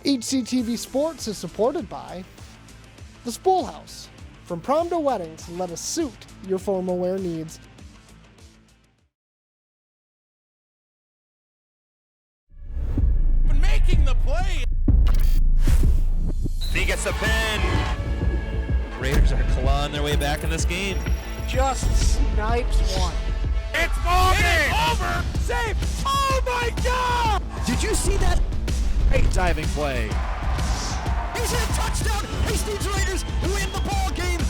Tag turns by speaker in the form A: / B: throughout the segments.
A: HCTV Sports is supported by the Spool House. From prom to weddings, let us suit your formal wear needs.
B: Making the play. He gets the pin. Raiders are clawing their way back in this game.
A: Just snipes one.
B: It's ball game. Over. Safe. Oh my God!
C: Did you see that?
B: Great diving play.
C: He's hit a touchdown. Hastings Raiders win the ball game.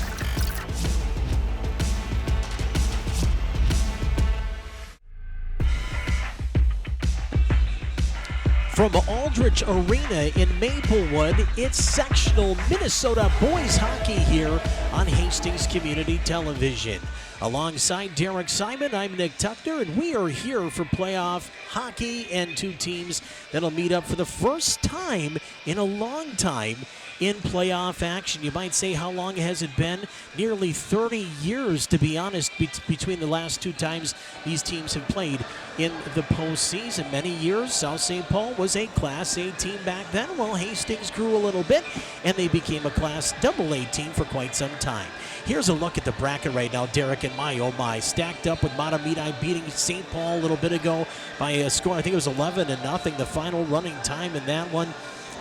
C: From Aldrich Arena in Maplewood, it's sectional Minnesota boys hockey here on Hastings Community Television. Alongside Derek Simon, I'm Nick Tuckner, and we are here for playoff hockey and two teams that'll meet up for the first time in a long time in playoff action. You might say, how long has it been? Nearly 30 years, to be honest, between the last two times these teams have played in the postseason. Many years, South St. Paul was a Class A team back then. Well, Hastings grew a little bit, and they became a Class AA team for quite some time. Here's a look at the bracket right now, Derek, and my, oh my, stacked up with Matamidi beating St. Paul a little bit ago by a score, I think it was 11-0, the final running time in that one.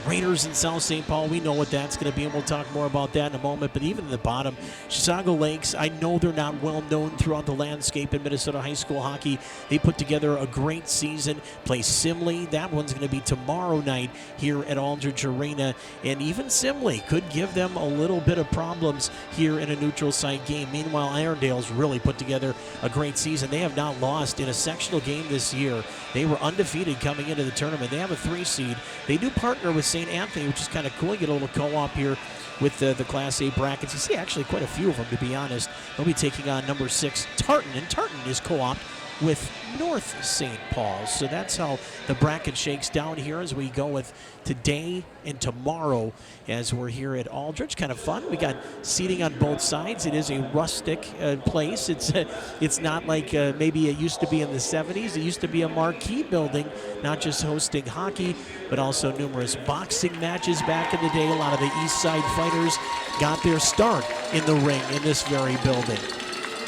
C: Raiders in South St. Paul, we know what that's going to be, and we'll talk more about that in a moment. But even in the bottom, Chisago Lakes, I know they're not well known throughout the landscape in Minnesota high school hockey. They put together a great season, play Simley. That one's going to be tomorrow night here at Aldrich Arena. And even Simley could give them a little bit of problems here in a neutral site game. Meanwhile, Irondale's really put together a great season. They have not lost in a sectional game this year. They were undefeated coming into the tournament. They have a 3 seed. They do partner with St. Anthony, which is kind of cool. You get a little co-op here with the Class A brackets. You see actually quite a few of them, to be honest. They'll be taking on number 6, Tartan, and Tartan is co-opted with North St. Paul. So that's how the bracket shakes down here as we go with today and tomorrow as we're here at Aldrich. Kind of fun. We got seating on both sides. It is a rustic place. It's not like maybe it used to be in the 70s. It used to be a marquee building, not just hosting hockey, but also numerous boxing matches back in the day. A lot of the East Side fighters got their start in the ring in this very building.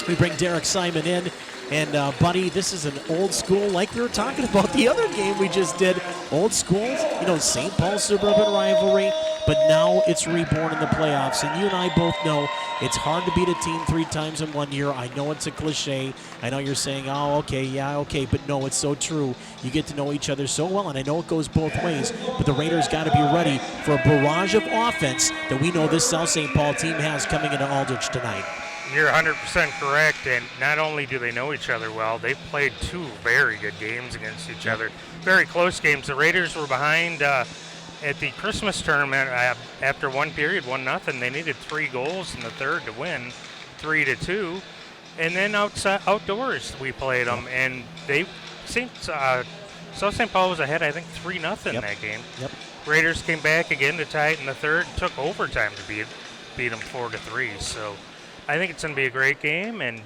C: We bring Derek Simon in. And, buddy, this is an old school, like we were talking about the other game we just did. Old school, St. Paul suburban rivalry, but now it's reborn in the playoffs. And you and I both know it's hard to beat a team 3 times in 1 year. I know it's a cliche. I know you're saying, oh, okay, yeah, okay. But, no, it's so true. You get to know each other so well, and I know it goes both ways. But the Raiders got to be ready for a barrage of offense that we know this South St. Paul team has coming into Aldrich tonight.
D: You're 100% correct, and not only do they know each other well, they've played 2 very good games against each other. Very close games. The Raiders were behind at the Christmas tournament after one period, 1-0. They needed 3 goals in the third to win, 3-2. And then outdoors we played them, and they seemed South St. Paul was ahead, I think, 3-0 in that game.
C: Yep.
D: Raiders came back again to tie it in the third, took overtime to beat them 4-3. So I think it's going to be a great game, and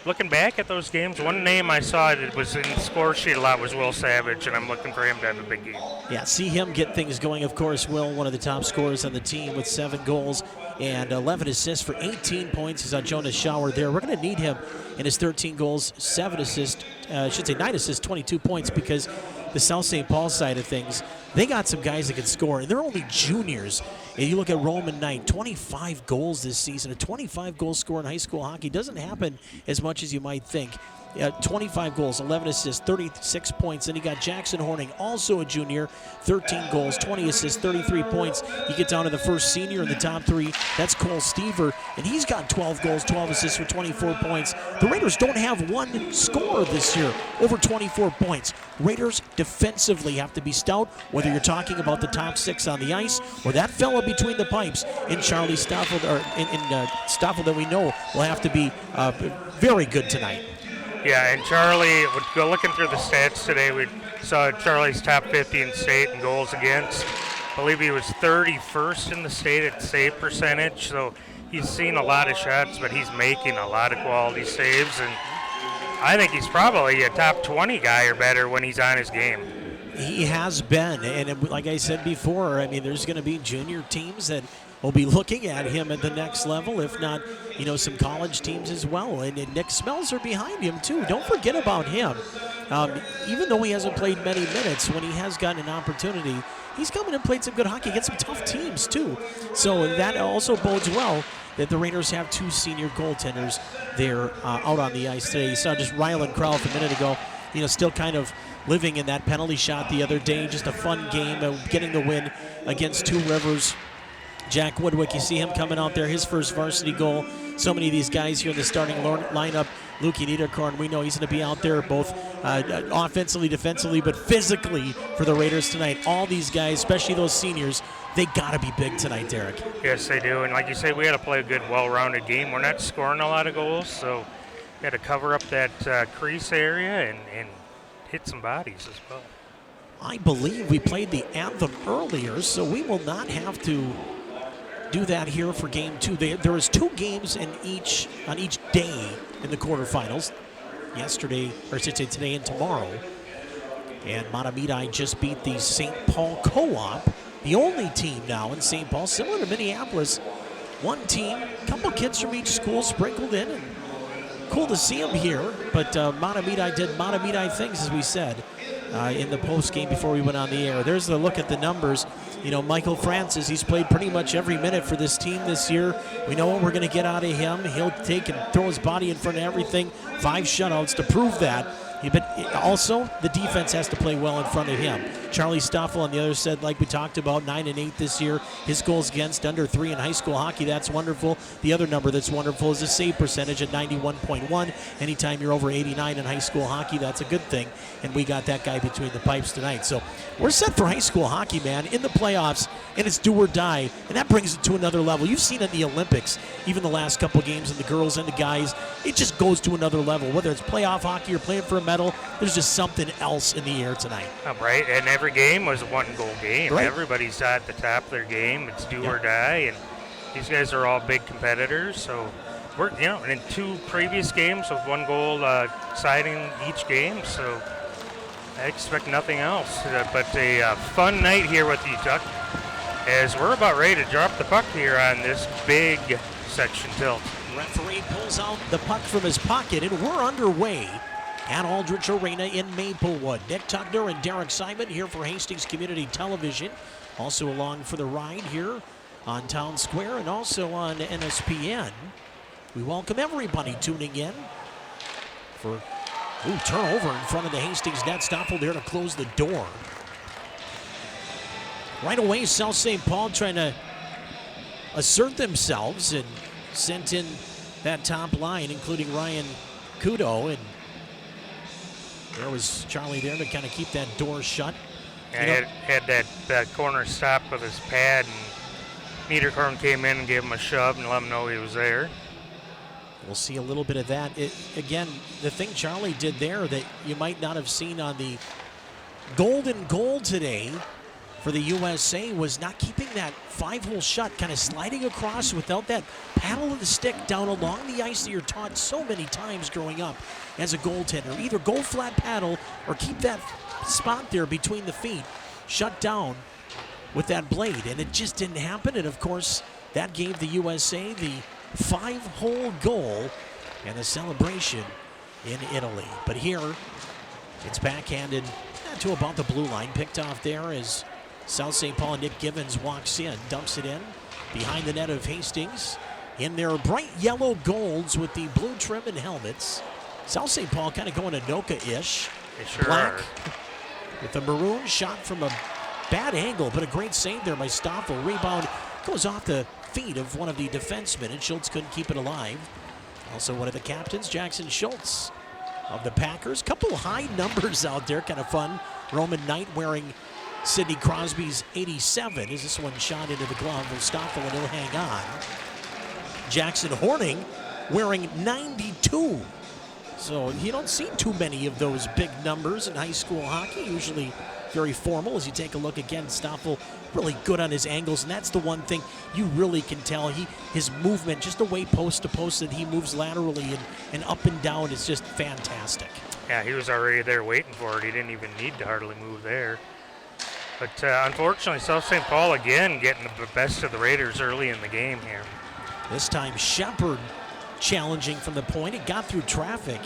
D: looking back at those games, one name I saw that was in the score sheet a lot was Will Savage, and I'm looking for him to have a big game.
C: Yeah, see him get things going. Of course, Will, one of the top scorers on the team with 7 goals and 11 assists for 18 points. He's on Jonas Schauer there. We're going to need him in his 13 goals, 7 assists, 9 assists, 22 points, because the South St. Paul side of things, they got some guys that can score, and they're only juniors. And you look at Roman Knight, 25 goals this season. A 25-goal score in high school hockey doesn't happen as much as you might think. 25 goals, 11 assists, 36 points. Then you got Jackson Horning, also a junior, 13 goals, 20 assists, 33 points. You get down to the first senior in the top 3. That's Cole Stever, and he's got 12 goals, 12 assists for 24 points. The Raiders don't have one scorer this year over 24 points. Raiders defensively have to be stout, whether you're talking about the top 6 on the ice or that fella between the pipes in Charlie Stoffel, or in Stoffel, that we know will have to be very good tonight.
D: Yeah, and Charlie, go looking through the stats today, we saw Charlie's top 50 in state in goals against. I believe he was 31st in the state at save percentage, so he's seen a lot of shots, but he's making a lot of quality saves, and I think he's probably a top 20 guy or better when he's on his game.
C: He has been, and like I said before, I mean, there's going to be junior teams that will be looking at him at the next level, if not, some college teams as well. And Nick Smells are behind him, too. Don't forget about him. Even though he hasn't played many minutes, when he has gotten an opportunity, he's come in and played some good hockey against some tough teams, too. So that also bodes well that the Raiders have 2 senior goaltenders there out on the ice today. You saw just Rylan Krauth a minute ago, still kind of living in that penalty shot the other day. Just a fun game, getting the win against Two Rivers. Jack Woodwick, you see him coming out there, his first varsity goal. So many of these guys here in the starting lineup. Luki Niederkorn, we know he's going to be out there both offensively, defensively, but physically for the Raiders tonight. All these guys, especially those seniors, they got to be big tonight, Derek.
D: Yes, they do. And like you say, we got to play a good, well-rounded game. We're not scoring a lot of goals, so we got to cover up that crease area and hit some bodies as well.
C: I believe we played the anthem earlier, so we will not have to do that here for game 2. There is 2 games on each day in the quarterfinals. Today and tomorrow. And Matamidi just beat the St. Paul Co-op, the only team now in St. Paul, similar to Minneapolis. One team, a couple kids from each school sprinkled in, and cool to see them here. But Matamidi did Matamidi things, as we said, in the post game before we went on the air. There's the look at the numbers. Michael Francis, he's played pretty much every minute for this team this year. We know what we're going to get out of him. He'll take and throw his body in front of everything. 5 shutouts to prove that. But also, the defense has to play well in front of him. Charlie Stoffel on the other side, like we talked about, 9-8 this year. His goals against under 3 in high school hockey, that's wonderful. The other number that's wonderful is the save percentage at 91.1. Anytime you're over 89 in high school hockey, that's a good thing. And we got that guy between the pipes tonight. So we're set for high school hockey, man, in the playoffs, and it's do or die. And that brings it to another level. You've seen it in the Olympics, even the last couple games, and the girls and the guys. It just goes to another level. Whether it's playoff hockey or playing for a medal, there's just something else in the air tonight.
D: Right, and every game was a one-goal game.
C: Right.
D: Everybody's at the top of their game. It's do or die, and these guys are all big competitors. So we're, in 2 previous games with 1 goal siding each game. So I expect nothing else. But a fun night here with you, Tuck, as we're about ready to drop the puck here on this big section tilt.
C: Referee pulls out the puck from his pocket, and we're underway at Aldrich Arena in Maplewood. Nick Tuckner and Derek Simon here for Hastings Community Television. Also along for the ride here on Town Square and also on NSPN. We welcome everybody tuning in for turnover in front of the Hastings net. Stoffel there to close the door. Right away, South St. Paul trying to assert themselves and sent in that top line, including Ryan Kudo, and there was Charlie there to kind of keep that door shut.
D: And had that corner stop with his pad, and Niederkorn came in and gave him a shove and let him know he was there.
C: We'll see a little bit of that. Again, the thing Charlie did there that you might not have seen on the golden goal today for the USA was not keeping that 5-hole shut, kind of sliding across without that paddle of the stick down along the ice that you're taught so many times growing up as a goaltender. Either go flat paddle or keep that spot there between the feet shut down with that blade, and it just didn't happen. And of course, that gave the USA the 5-hole goal and the celebration in Italy. But here, it's backhanded to about the blue line, picked off there as South St. Paul. Nick Givens walks in, dumps it in behind the net of Hastings in their bright yellow golds with the blue trim and helmets. South St. Paul kind of going Anoka-ish.
D: They sure
C: Black
D: are.
C: with the maroon shot from a bad angle, but a great save there by Stoffel. Rebound goes off the feet of one of the defensemen, and Schultz couldn't keep it alive. Also one of the captains, Jackson Schultz of the Packers. Couple high numbers out there, kind of fun. Roman Knight wearing Sidney Crosby's 87 as this one shot into the glove of Stoffel, and he'll hang on. Jackson Horning wearing 92. So you don't see too many of those big numbers in high school hockey, usually very formal. As you take a look again, Stoffel really good on his angles, and that's the one thing you really can tell. His movement, just the way post to post that he moves laterally and up and down is just fantastic.
D: Yeah, he was already there waiting for it. He didn't even need to hardly move there. But unfortunately, South St. Paul again getting the best of the Raiders early in the game here.
C: This time Shepard challenging from the point. It got through traffic.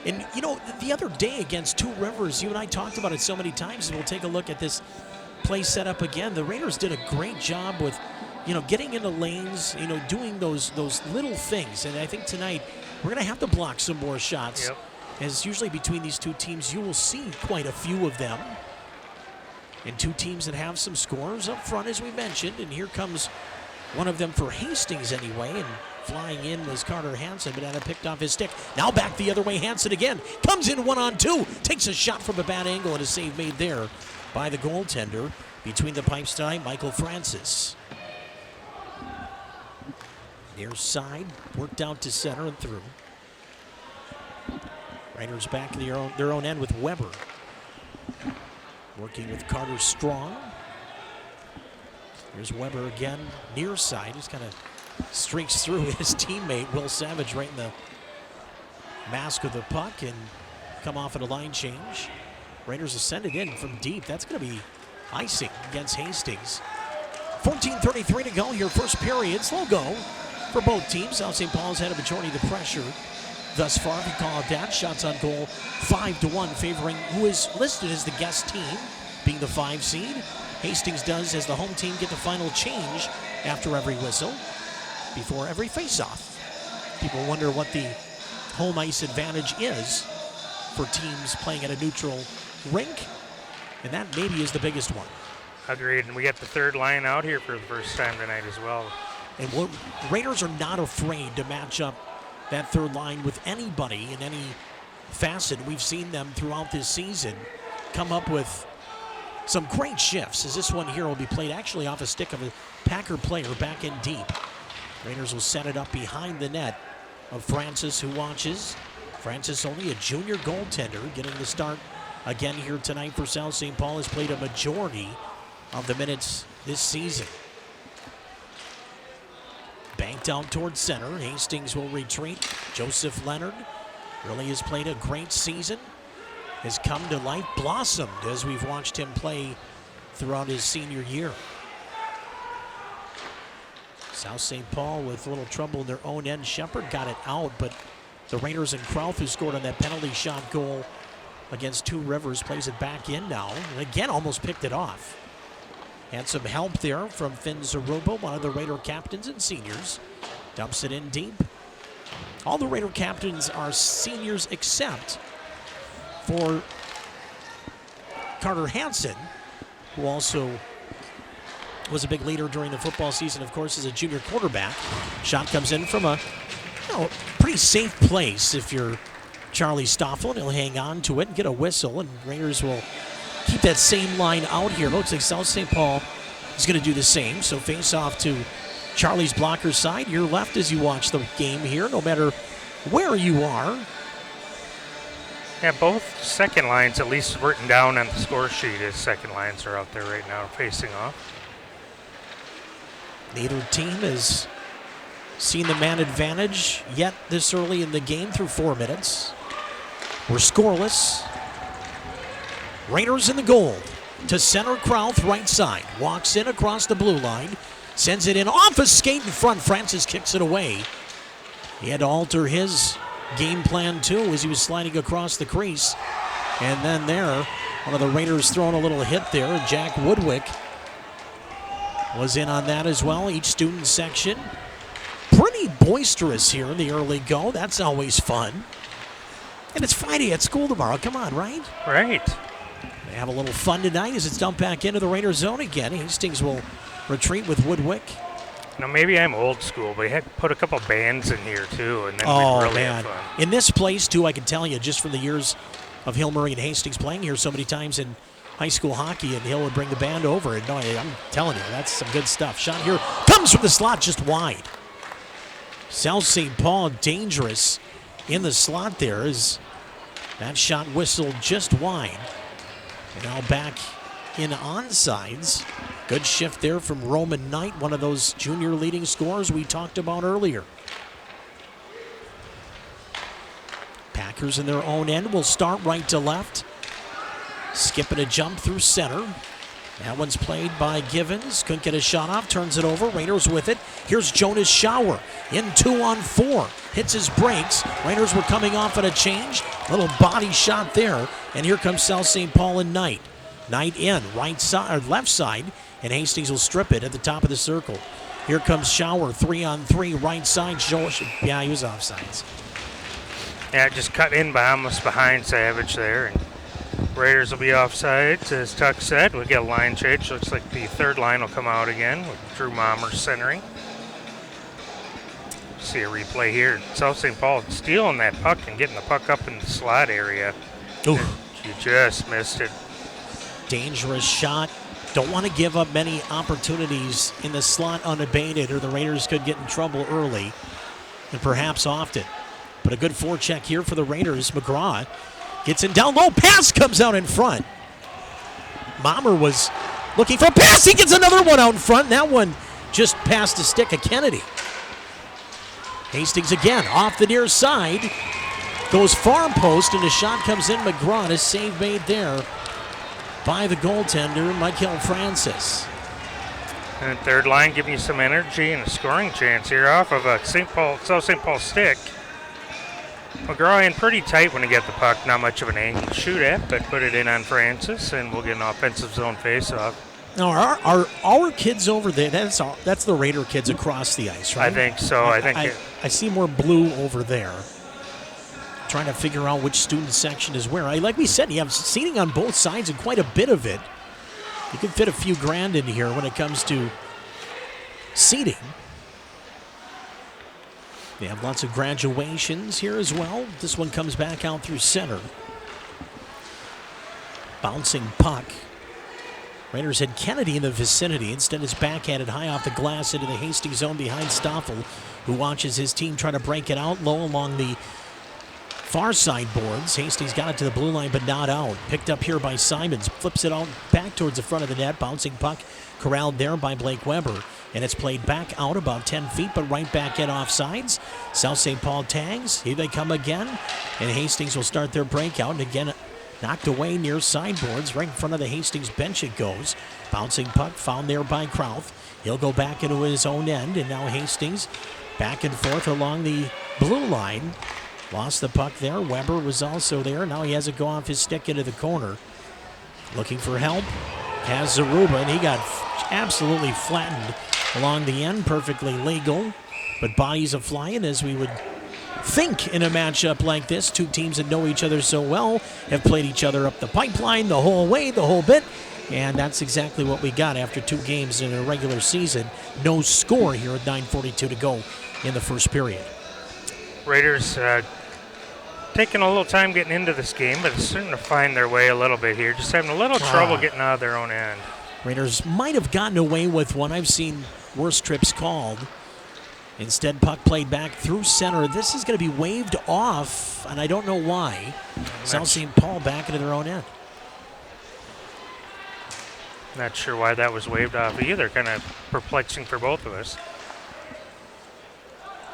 C: And, you know, the other day against Two Rivers, you and I talked about it so many times, and we'll take a look at this play set up again. The Raiders did a great job with, you know, getting into lanes, you know, doing those little things. And I think tonight we're going to have to block some more shots.
D: Yep.
C: As usually between these two teams, you will see quite a few of them. And two teams that have some scores up front, as we mentioned. And here comes one of them for Hastings anyway. And flying in was Carter Hansen, but had picked off his stick. Now back the other way, Hansen again. Comes in 1-on-2. Takes a shot from a bad angle, and a save made there by the goaltender. Between the pipes tonight, Michael Francis. Near side, worked out to center and through. Raiders back in their own end with Weber. Working with Carter Strong. Here's Weber again, near side. Just kind of streaks through his teammate, Will Savage, right in the mask of the puck and come off at a line change. Raiders will send it in from deep. That's going to be icing against Hastings. 14:33 to go here, first period. Slow go for both teams. South St. Paul's had a majority of the pressure thus far, if you call it that. Shots on goal 5-1, favoring who is listed as the guest team, being the 5 seed. Hastings does, as the home team, get the final change after every whistle, before every face-off. People wonder what the home ice advantage is for teams playing at a neutral rink, and that maybe is the biggest one.
D: Agreed, and we got the third line out here for the first time tonight as well.
C: And Raiders are not afraid to match up that third line with anybody in any facet. We've seen them throughout this season come up with some great shifts, as this one here will be played actually off a stick of a Packer player back in deep. Raiders will set it up behind the net of Francis, who watches. Francis, only a junior goaltender, getting the start again here tonight for South St. Paul, has played a majority of the minutes this season. Banked out towards center. Hastings will retreat. Joseph Leonard really has played a great season. Has come to life, blossomed as we've watched him play throughout his senior year. South St. Paul with a little trouble in their own end. Shepard got it out, but the Raiders and Krauth, who scored on that penalty shot goal against Two Rivers, plays it back in now. And again, almost picked it off. Had some help there from Finn Zaruba, one of the Raider captains and seniors. Dumps it in deep. All the Raider captains are seniors except for Carter Hansen, who also was a big leader during the football season, of course, as a junior quarterback. Shot comes in from a pretty safe place if you're Charlie Stoffel, and he'll hang on to it and get a whistle, and Raiders will keep that same line out here. Looks like South St. Paul is going to do the same. So face off to Charlie's blocker side. Your left as you watch the game here, no matter where you are.
D: Yeah, both second lines, at least written down on the score sheet, as second lines are out there right now facing off.
C: Neither team has seen the man advantage yet this early in the game through 4 minutes. We're scoreless. Raiders in the goal. To center, Krauth, right side. Walks in across the blue line. Sends it in off a skate in front. Francis kicks it away. He had to alter his game plan too as he was sliding across the crease. And then there, one of the Raiders throwing a little hit there. And Jack Woodwick was in on that as well. Each student section. Pretty boisterous here in the early go. That's always fun. And it's Friday at school tomorrow. Come on, right?
D: Right.
C: They have a little fun tonight as it's dumped back into the Raider zone again. Hastings will retreat with Woodwick.
D: Now, maybe I'm old school, but he had put a couple bands in here, too, and then we'd really have fun.
C: In this place, too, I can tell you, just from the years of Hill Murray and Hastings playing here so many times in high school hockey, and Hill would bring the band over. And no, I'm telling you, that's some good stuff. Shot here comes from the slot just wide. South St. Paul dangerous in the slot there as that shot whistled just wide. And now back in onsides. Good shift there from Roman Knight, one of those junior leading scorers we talked about earlier. Packers in their own end will start right to left. Skipping a jump through center. That one's played by Givens. Couldn't get a shot off. Turns it over. Raiders with it. Here's Jonas Schauer in 2-on-4. Hits his brakes. Raiders were coming off at a change. Little body shot there. And here comes South St. Paul and Knight. Knight in right side or left side. And Hastings will strip it at the top of the circle. Here comes Schauer. 3-on-3 right side. Yeah, he was offsides.
D: Yeah, just cut in almost behind Savage there. And Raiders will be offsides, as Tuck said. We'll get a line change. Looks like the third line will come out again with Drew Mommer centering. See a replay here. South St. Paul stealing that puck and getting the puck up in the slot area.
C: Ooh.
D: You just missed it.
C: Dangerous shot. Don't want to give up many opportunities in the slot unabated, or the Raiders could get in trouble early and perhaps often. But a good forecheck here for the Raiders. McGraw gets in down low. Pass comes out in front. Mommer was looking for a pass. He gets another one out in front. That one just past the stick of Kennedy. Hastings again off the near side. Goes far post, and a shot comes in. McGraw, a save made there by the goaltender, Michael Francis.
D: And third line giving you some energy and a scoring chance here off of a South St. Paul stick. McGraw in pretty tight when he got the puck. Not much of an angle to shoot at, but put it in on Francis, and we'll get an offensive zone faceoff.
C: Now, are our kids over there? That's the Raider kids across the ice, right?
D: I think so.
C: I see more blue over there. Trying to figure out which student section is where. Like we said, you have seating on both sides and quite a bit of it. You can fit a few grand in here when it comes to seating. They have lots of graduations here as well. This one comes back out through center. Bouncing puck. Raiders had Kennedy in the vicinity. Instead, it's backhanded high off the glass into the Hastings zone behind Stoffel, who watches his team try to break it out low along the far side boards. Hastings got it to the blue line, but not out. Picked up here by Simons. Flips it out back towards the front of the net. Bouncing puck corralled there by Blake Weber. And it's played back out about 10 feet, but right back in offsides. South St. Paul tags. Here they come again. And Hastings will start their breakout. And again, knocked away near sideboards. Right in front of the Hastings bench it goes. Bouncing puck found there by Krauth. He'll go back into his own end. And now Hastings back and forth along the blue line. Lost the puck there. Weber was also there. Now he has it go off his stick into the corner. Looking for help. Has Zaruba, and he got absolutely flattened along the end. Perfectly legal. But bodies are flying, as we would think in a matchup like this. Two teams that know each other so well have played each other up the pipeline the whole way, the whole bit. And that's exactly what we got after 2 games in a regular season. No score here at 9:42 to go in the first period.
D: Raiders taking a little time getting into this game, but starting to find their way a little bit here. Just having a little trouble getting out of their own end.
C: Raiders might have gotten away with one. I've seen worse trips called. Instead, puck played back through center. This is going to be waved off, and I don't know why. South St. Paul back into their own end.
D: Not sure why that was waved off either. Kind of perplexing for both of us.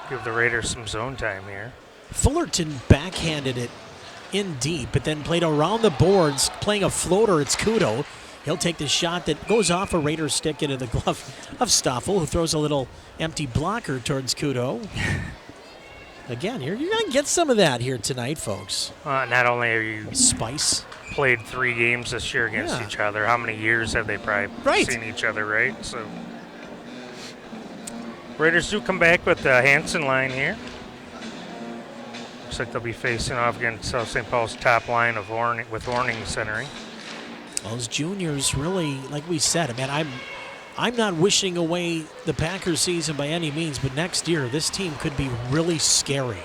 D: Give the Raiders some zone time here.
C: Fullerton backhanded it in deep, but then played around the boards, playing a floater. It's Kudo. He'll take the shot that goes off a Raider stick into the glove of Stoffel, who throws a little empty blocker towards Kudo. Again, you're going to get some of that here tonight, folks.
D: Not only are you
C: spice
D: played 3 games this year against each other, how many years have they probably seen each other, right? So Raiders do come back with the Hansen line here. Looks like they'll be facing off against South St. Paul's top line of with Horning centering.
C: Those juniors really, like we said, I'm not wishing away the Packers season by any means, but next year this team could be really scary.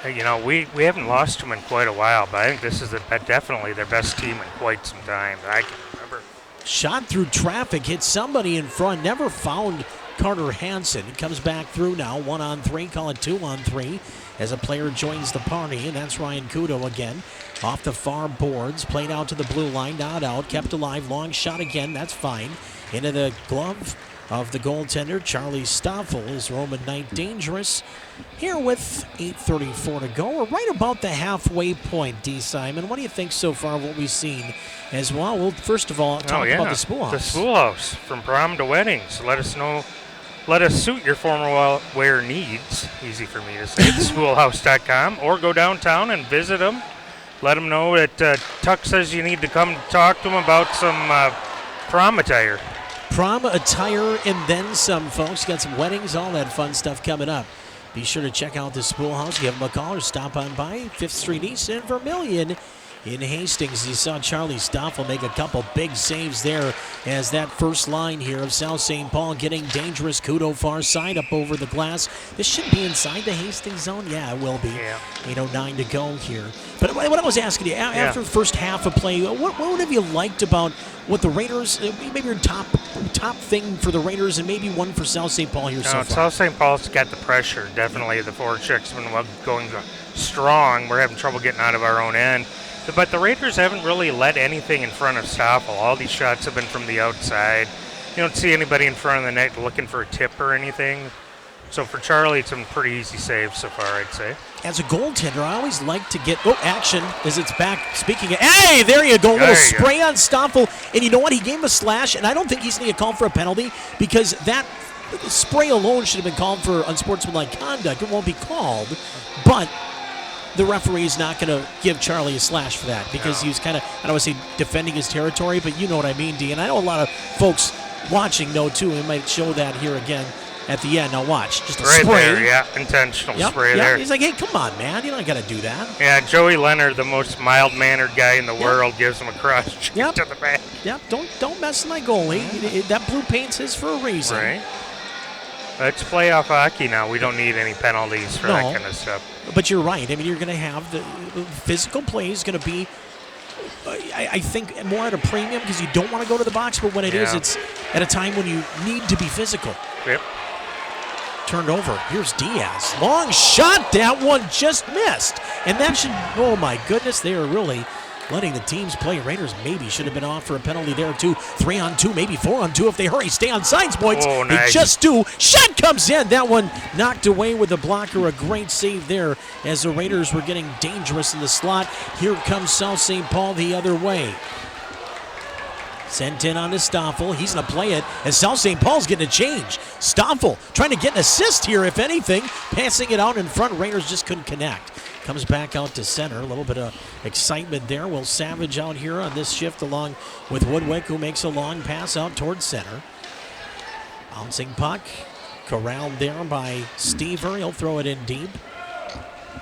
D: You know, we haven't lost them in quite a while, but I think this is definitely their best team in quite some time that I can remember.
C: Shot through traffic, hit somebody in front, never found Carter Hansen. He comes back through now, 1-on-3, call it 2-on-3, as a player joins the party, and that's Ryan Kudo again. Off the far boards, played out to the blue line, not out, kept alive, long shot again, that's fine. Into the glove of the goaltender, Charlie Stoffel, is Roman Knight dangerous. Here with 8:34 to go. We're right about the halfway point, D. Simon. What do you think so far of what we've seen as well? Well, first of all, talk about the Spoolhouse.
D: The Spoolhouse, from prom to weddings. Let us know. Let us suit your formal wear needs. Easy for me to say. Spoolhouse.com, or go downtown and visit them. Let them know that Tuck says you need to come talk to him about some prom attire.
C: Prom attire and then some, folks. Got some weddings, all that fun stuff coming up. Be sure to check out the Spoolhouse. Give them a call or stop on by 5th Street East in Vermilion in Hastings. You saw Charlie Stoffel make a couple big saves there as that first line here of South St. Paul getting dangerous. Kudo far side up over the glass. This should be inside the Hastings zone. Yeah, it will be.
D: Yeah.
C: 8:09 to go here. But what I was asking you, after the first half of play, what have you liked about what the Raiders, maybe your top thing for the Raiders and maybe one for South St. Paul here so far?
D: South St. Paul's got the pressure. Definitely the forecheck's been going strong. We're having trouble getting out of our own end. But the Raiders haven't really let anything in front of Stoffel. All these shots have been from the outside. You don't see anybody in front of the net looking for a tip or anything. So for Charlie, it's been pretty easy saves so far, I'd say. As
C: a goaltender, I always like to get action as it's back. Speaking of, hey, there you go. A little spray on Stoffel. And you know what? He gave him a slash, and I don't think he's going to get called for a penalty because that spray alone should have been called for unsportsmanlike conduct. It won't be called, but the referee is not going to give Charlie a slash for that because he was kind of, I don't want to say defending his territory, but you know what I mean, D. And I know a lot of folks watching know, too. We might show that here again at the end. Now watch. Just a spray.
D: There, intentional spray there.
C: He's like, hey, come on, man. You don't got to do that.
D: Yeah, Joey Leonard, the most mild-mannered guy in the world, gives him a cross check to the back.
C: Yep, don't mess with my goalie. That blue paint's his for a reason.
D: Right. It's playoff hockey now. We don't need any penalties for that kind of stuff.
C: But you're right. I mean, you're going to have the physical play is going to be, I think, more at a premium because you don't want to go to the box. But when it is, it's at a time when you need to be physical.
D: Yep.
C: Turned over. Here's Diaz. Long shot. That one just missed. And that should, oh my goodness, they are really letting the teams play. Raiders maybe should have been off for a penalty there too. 3-on-2, maybe 4-on-2 if they hurry. Stay on sides, boys.
D: Oh, nice.
C: They just do. Shot comes in. That one knocked away with the blocker. A great save there as the Raiders were getting dangerous in the slot. Here comes South St. Paul the other way. Sent in on to Stoffel. He's going to play it as South St. Paul's getting a change. Stoffel trying to get an assist here, if anything. Passing it out in front. Raiders just couldn't connect. Comes back out to center. A little bit of excitement there. Will Savage out here on this shift along with Woodwick, who makes a long pass out towards center. Bouncing puck. Corralled there by Stever. He'll throw it in deep.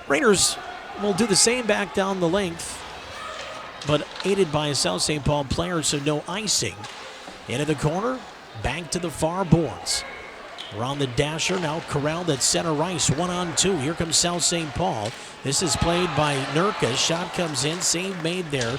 C: Raiders will do the same back down the length, but aided by a South St. Paul player, so no icing. Into the corner. Back to the far boards. Around the dasher, now corralled at center ice, 1-on-2. Here comes South St. Paul. This is played by Nurka. Shot comes in, save made there.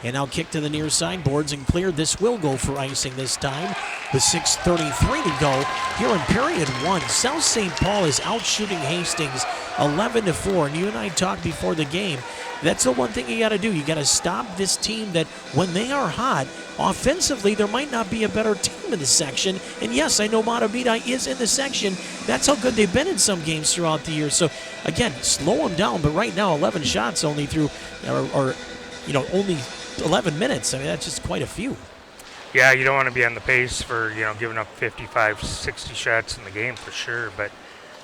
C: And now kick to the near side, boards and cleared. This will go for icing this time with 6:33 to go here in period one. South St. Paul is out shooting Hastings 11-4. And you and I talked before the game. That's the one thing you got to do. You got to stop this team that when they are hot, offensively, there might not be a better team in the section. And yes, I know Matabita is in the section. That's how good they've been in some games throughout the year. So again, slow them down. But right now, 11 shots only through, or only 11 minutes. I mean, that's just quite a few.
D: Yeah, you don't want to be on the pace for, giving up 55, 60 shots in the game for sure. But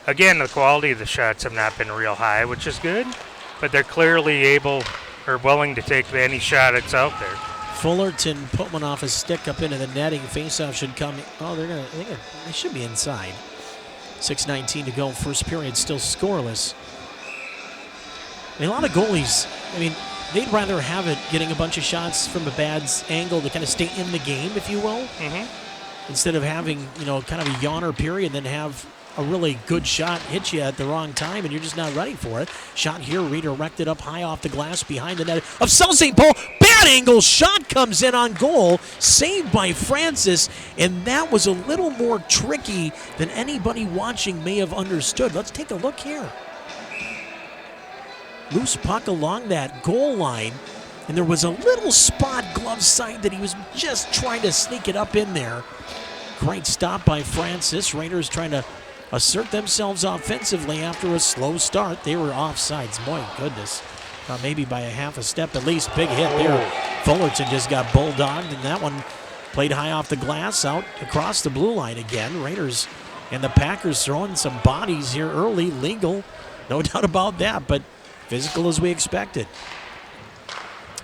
D: again, the quality of the shots have not been real high, which is good. But they're clearly able or willing to take any shot that's out there.
C: Fullerton put one off his stick up into the netting. Faceoff should come. Oh, they should be inside. 6:19 to go. First period still scoreless. I mean, a lot of goalies, they'd rather have it getting a bunch of shots from a bad angle to kind of stay in the game, if you will, instead of having, kind of a yawner period and then have a really good shot hit you at the wrong time and you're just not ready for it. Shot here redirected up high off the glass behind the net of South St. Paul. Bad angle shot comes in on goal. Saved by Francis, and that was a little more tricky than anybody watching may have understood. Let's take a look here. Loose puck along that goal line, and there was a little spot glove side that he was just trying to sneak it up in there. Great stop by Francis. Raiders trying to assert themselves offensively after a slow start. They were offsides. My goodness. Maybe by a half a step at least. Big hit there. Fullerton just got bulldogged, and that one played high off the glass out across the blue line again. Raiders and the Packers throwing some bodies here early. Legal, no doubt about that, but physical as we expected.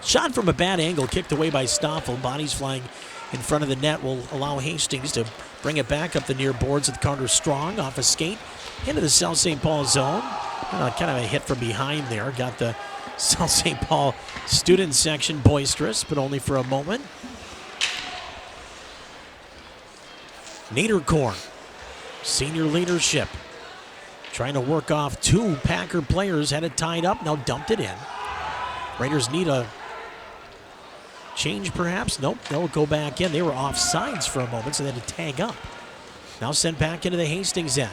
C: Shot from a bad angle, kicked away by Stoffel. Bodies flying in front of the net will allow Hastings to bring it back up the near boards with Carter Strong off a skate into the South St. Paul zone. Kind of a hit from behind there. Got the South St. Paul student section boisterous, but only for a moment. Niederkorn, senior leadership, trying to work off two Packer players, had it tied up, now dumped it in. Raiders need a change perhaps. Nope, they'll go back in. They were offsides for a moment, so they had to tag up. Now sent back into the Hastings end.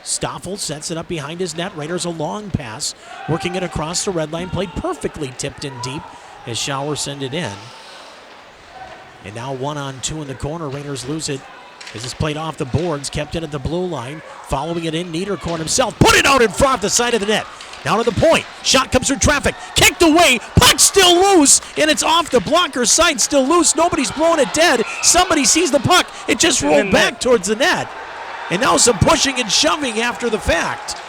C: Stoffel sets it up behind his net. Raiders a long pass, working it across the red line, played perfectly, tipped in deep as Schauer send it in. And now 1-on-2 in the corner. Raiders lose it as it's played off the boards, kept in at the blue line, following it in. Niederkorn himself put it out in front, the side of the net. Down to the point. Shot comes through traffic. Kicked away. Puck still loose. And it's off the blocker's side. Still loose. Nobody's blowing it dead. Somebody sees the puck. It just rolled back towards the net. And now some pushing and shoving after the fact.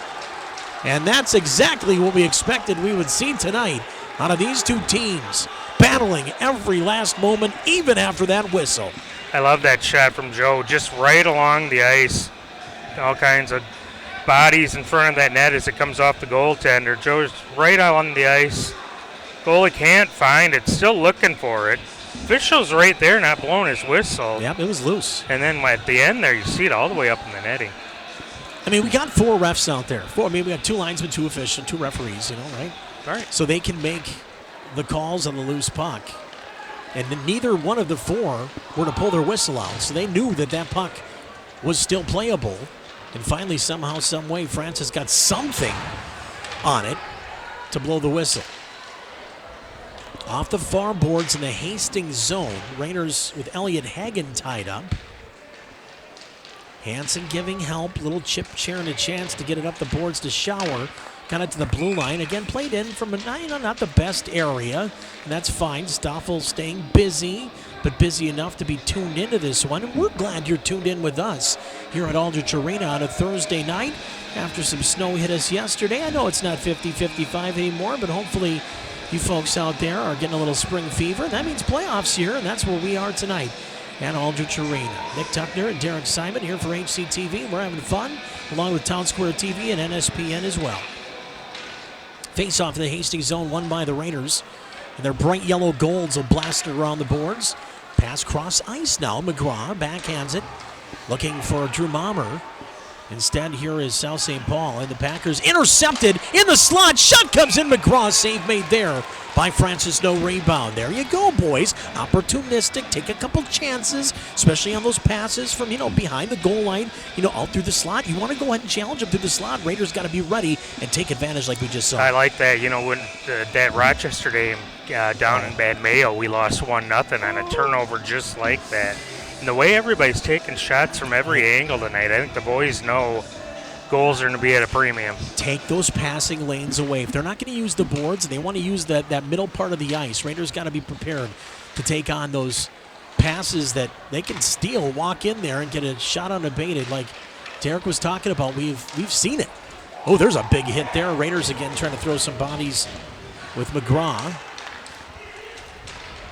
C: And that's exactly what we expected we would see tonight out of these two teams. Battling every last moment, even after that whistle.
D: I love that shot from Joe. Just right along the ice. All kinds of bodies in front of that net as it comes off the goaltender. Joe's right along the ice. Goalie can't find it, still looking for it. Official's right there, not blowing his whistle.
C: Yep, it was loose.
D: And then at the end there, you see it all the way up in the netting.
C: I mean, we got four refs out there. We got two linesmen, two officials, two referees, right?
D: Right.
C: So they can make the calls on the loose puck. And neither one of the four were to pull their whistle out. So they knew that that puck was still playable. And finally, somehow, some way, Francis got something on it to blow the whistle. Off the far boards in the Hastings zone, Raiders with Elliot Hagen tied up. Hansen giving help, little chip sharing a chance to get it up the boards to Schauer. Got it to the blue line. Again, played in from not the best area, and that's fine. Stoffel staying busy, but busy enough to be tuned into this one. And we're glad you're tuned in with us here at Aldrich Arena on a Thursday night after some snow hit us yesterday. I know it's not 50-55 anymore, but hopefully you folks out there are getting a little spring fever. That means playoffs here, and that's where we are tonight at Aldrich Arena. Nick Tuckner and Derek Simon here for HCTV. We're having fun, along with Town Square TV and NSPN as well. Face-off in the Hastings zone won by the Raiders. And their bright yellow golds will blast it around the boards. Pass cross ice now. McGraw backhands it, looking for Drew Mommer. Instead, here is South St. Paul, and the Packers intercepted in the slot. Shot comes in. McGraw, save made there by Francis. No rebound. There you go, boys. Opportunistic. Take a couple chances, especially on those passes from, behind the goal line, out through the slot. You want to go ahead and challenge them through the slot. Raiders got to be ready and take advantage like we just saw.
D: I like that. When that Rochester game down in Bad Mayo, we lost 1-0 on a turnover just like that. And the way everybody's taking shots from every angle tonight, I think the boys know goals are going to be at a premium.
C: Take those passing lanes away. If they're not going to use the boards and they want to use that middle part of the ice, Raiders got to be prepared to take on those passes that they can steal, walk in there and get a shot unabated like Derek was talking about. We've seen it. Oh, there's a big hit there. Raiders again trying to throw some bodies with McGraw.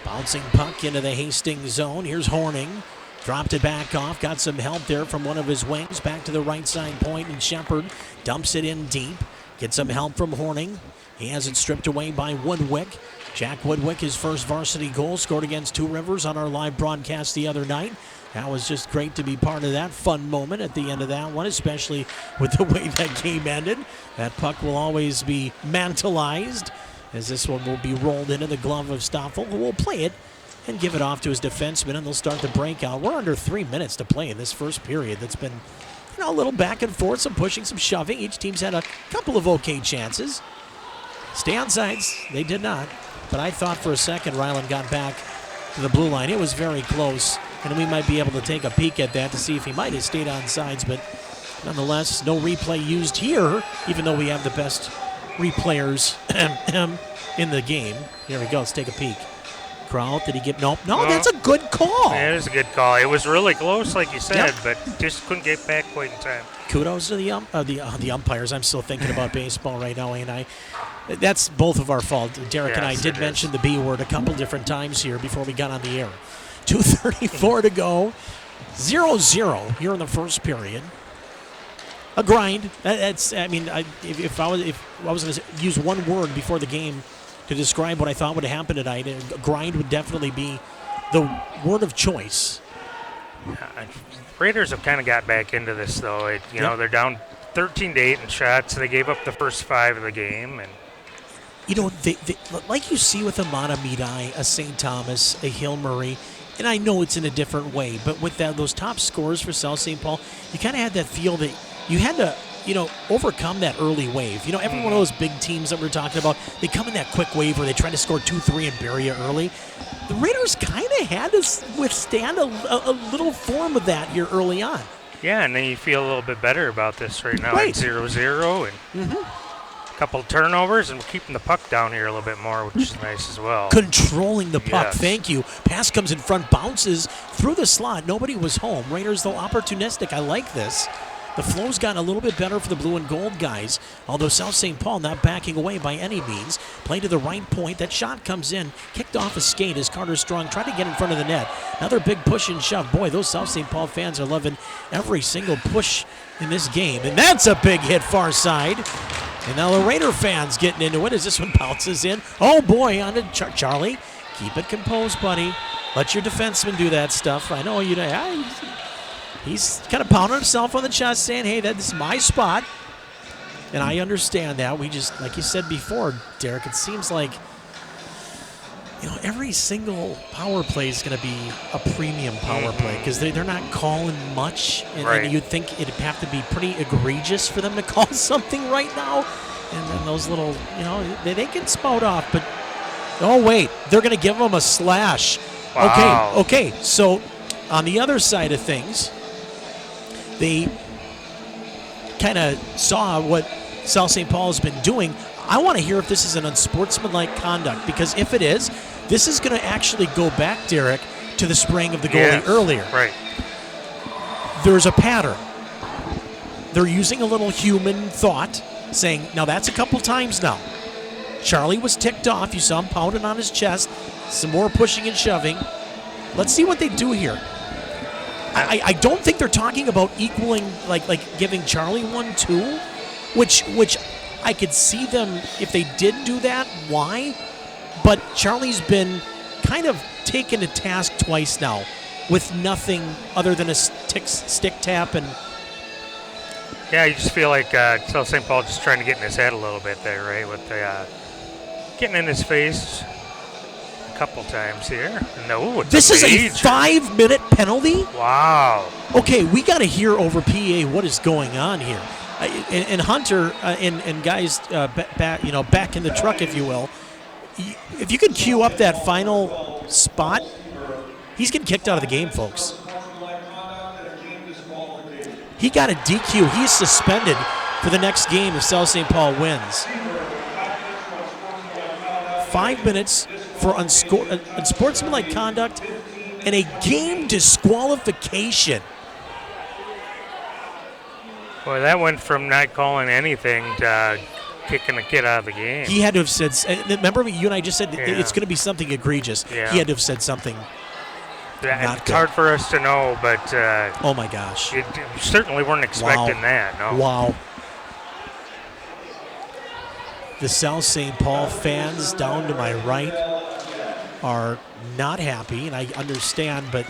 C: Bouncing puck into the Hastings zone. Here's Horning. Dropped it back off. Got some help there from one of his wings. Back to the right side point, and Shepard dumps it in deep. Gets some help from Horning. He has it stripped away by Woodwick. Jack Woodwick, his first varsity goal, scored against Two Rivers on our live broadcast the other night. That was just great to be part of that fun moment at the end of that one, especially with the way that game ended. That puck will always be mantleized, as this one will be rolled into the glove of Stoffel, who will play it and give it off to his defenseman, and they'll start the breakout. We're under 3 minutes to play in this first period. That's been, a little back and forth, some pushing, some shoving. Each team's had a couple of okay chances. Stay on sides. They did not. But I thought for a second Ryland got back to the blue line. It was very close, and we might be able to take a peek at that to see if he might have stayed on sides, but nonetheless, no replay used here, even though we have the best replayers in the game. Here we go. Let's take a peek. Kraut, did he get? Nope. No, that's a good call.
D: Yeah, it was a good call. It was really close, like you said,
C: Yep.
D: but just couldn't get back quite in time.
C: Kudos to the umpires. I'm still thinking about baseball right now, and that's both of our fault. Derek and I
D: Yes,
C: did
D: it
C: mention
D: is.
C: the B word a couple different times here before we got on the air. 2:34 to go. 0-0 here in the first period. A grind. That's. I mean, if I was going to use one word before the game to describe what I thought would happen tonight, a grind would definitely be the word of choice.
D: Raiders have kind of got back into this, though. You know, they're down 13-8 in shots. They gave up the first 5 of the game, and
C: You know, they like you see with a Montemita, a St. Thomas, a Hill Murray, and I know it's in a different way, but with those top scores for South St. Paul, you kind of had that feel that you had to, overcome that early wave. Every one of those big teams that we're talking about, they come in that quick wave where they try to score 2-3 and bury you early. The Raiders kind of had to withstand a little form of that here early on.
D: yeah, and then you feel a little bit better about this right now
C: Right.
D: at 0-0 and a couple of turnovers, and we're keeping the puck down here a little bit more, which is nice as well.
C: Controlling the puck.
D: Yes.
C: Thank you. Pass comes in front, bounces through the slot. Nobody was home. Raiders, though, opportunistic. I like this. The flow's gotten a little bit better for the blue and gold guys, although South St. Paul not backing away by any means. Play to the right point. That shot comes in, kicked off a skate as Carter Strong tried to get in front of the net. Another big push and shove. Boy, those South St. Paul fans are loving every single push in this game. And that's a big hit far side. And now the Raider fans getting into it as this one bounces in. Oh, boy, on to Charlie. Keep it composed, buddy. Let your defenseman do that stuff. I know he's kind of pounding himself on the chest saying, hey, this is my spot. And I understand that. We just, like you said before, Derek, it seems like, every single power play is going to be a premium power play because they're not calling much. And you'd think it'd have to be pretty egregious for them to call something right now. And then those little, they can spout off. But, oh, wait, they're going to give them a slash.
D: Wow.
C: Okay. So on the other side of things, they kind of saw what South St. Paul has been doing. I want to hear if this is an unsportsmanlike conduct, because if it is, this is going to actually go back, Derek, to the spraying of the goalie earlier.
D: Right.
C: There's a pattern. They're using a little human thought, saying, now that's a couple times now. Charlie was ticked off. You saw him pounding on his chest. Some more pushing and shoving. Let's see what they do here. I don't think they're talking about equaling, like giving Charlie 1-2, which I could see them, if they did do that, why? But Charlie's been kind of taken to task twice now with nothing other than a stick tap. And
D: Yeah, you just feel like South St. Paul just trying to get in his head a little bit there, right? With the getting in his face a couple times here. No,
C: this is a 5-minute penalty?
D: Wow.
C: Okay, we got to hear over PA what is going on here. And Hunter and guys back in the truck, if you will, if you could cue up that final spot, he's getting kicked out of the game, folks. He got a DQ. He's suspended for the next game if South St. Paul wins. 5 minutes for unsportsmanlike conduct and a game disqualification.
D: Boy, that went from not calling anything to kicking the kid out of the game.
C: He had to have said, remember you and I just said it's going to be something egregious.
D: Yeah.
C: He had to have said something not
D: It's
C: good.
D: hard for us to know, but
C: Oh my gosh.
D: you certainly weren't expecting that. No.
C: Wow. The South St. Paul fans down to my right are not happy, and I understand, but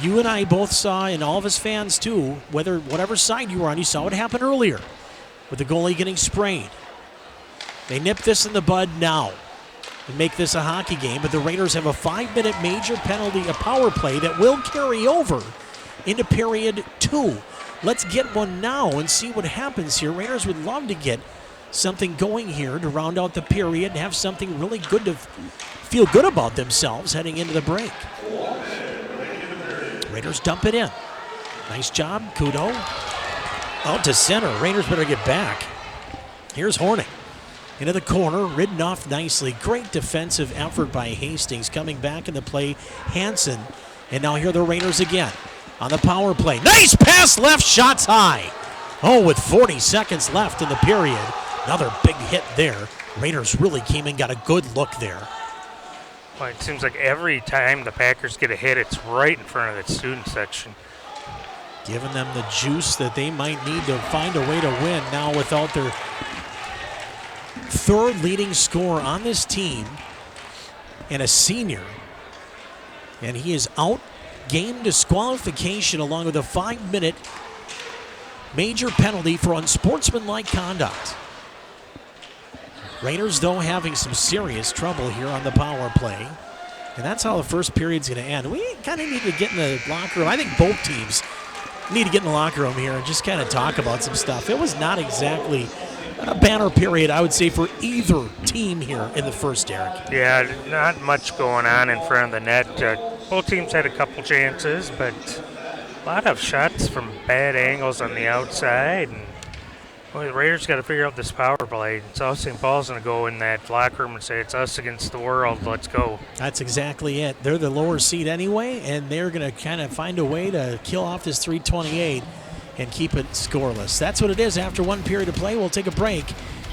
C: you and I both saw, and all of us fans too, whatever side you were on, you saw what happened earlier with the goalie getting sprayed. They nip this in the bud now and make this a hockey game, but the Raiders have a 5-minute major penalty, a power play that will carry over into period 2. Let's get one now and see what happens here. Raiders would love to get something going here to round out the period and have something really good to feel good about themselves heading into the break. Raiders dump it in. Nice job, Kudo. Out to center. Raiders better get back. Here's Horning. Into the corner, ridden off nicely. Great defensive effort by Hastings. Coming back in the play, Hansen. And now here are the Raiders again on the power play. Nice pass left, shots high. Oh, with 40 seconds left in the period. Another big hit there. Raiders really came and got a good look there.
D: Well, it seems like every time the Packers get a hit, it's right in front of the student section.
C: Giving them the juice that they might need to find a way to win now without their third leading scorer on this team and a senior. And he is out. Game disqualification along with a 5-minute major penalty for unsportsmanlike conduct. Raiders, though, having some serious trouble here on the power play. And that's how the first period's going to end. We kind of need to get in the locker room. I think both teams need to get in the locker room here and just kind of talk about some stuff. It was not exactly a banner period, I would say, for either team here in the first, Derek.
D: Yeah, not much going on in front of the net. Both teams had a couple chances, but a lot of shots from bad angles on the outside. And well, the Raiders got to figure out this power play. South St. Paul's going to go in that locker room and say, it's us against the world, let's go.
C: That's exactly it. They're the lower seed anyway, and they're going to kind of find a way to kill off this 328 and keep it scoreless. That's what it is after one period of play. We'll take a break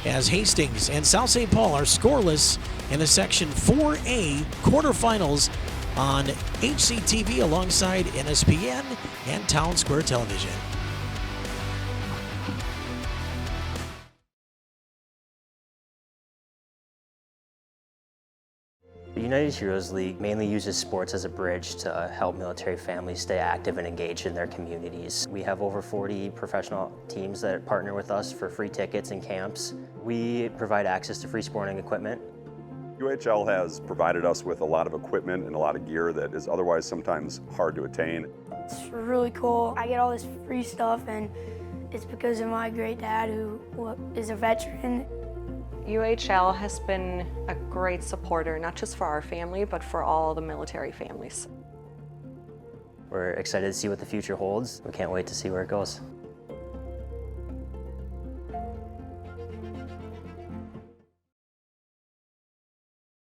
C: as Hastings and South St. Paul are scoreless in the Section 4A quarterfinals on HCTV alongside NSPN and Town Square Television.
E: The United Heroes League mainly uses sports as a bridge to help military families stay active and engaged in their communities. We have over 40 professional teams that partner with us for free tickets and camps. We provide access to free sporting equipment.
F: UHL has provided us with a lot of equipment and a lot of gear that is otherwise sometimes hard to attain.
G: It's really cool. I get all this free stuff, and it's because of my great dad, who is a veteran.
H: UHL has been a great supporter, not just for our family, but for all the military families.
E: We're excited to see what the future holds. We can't wait to see where it goes.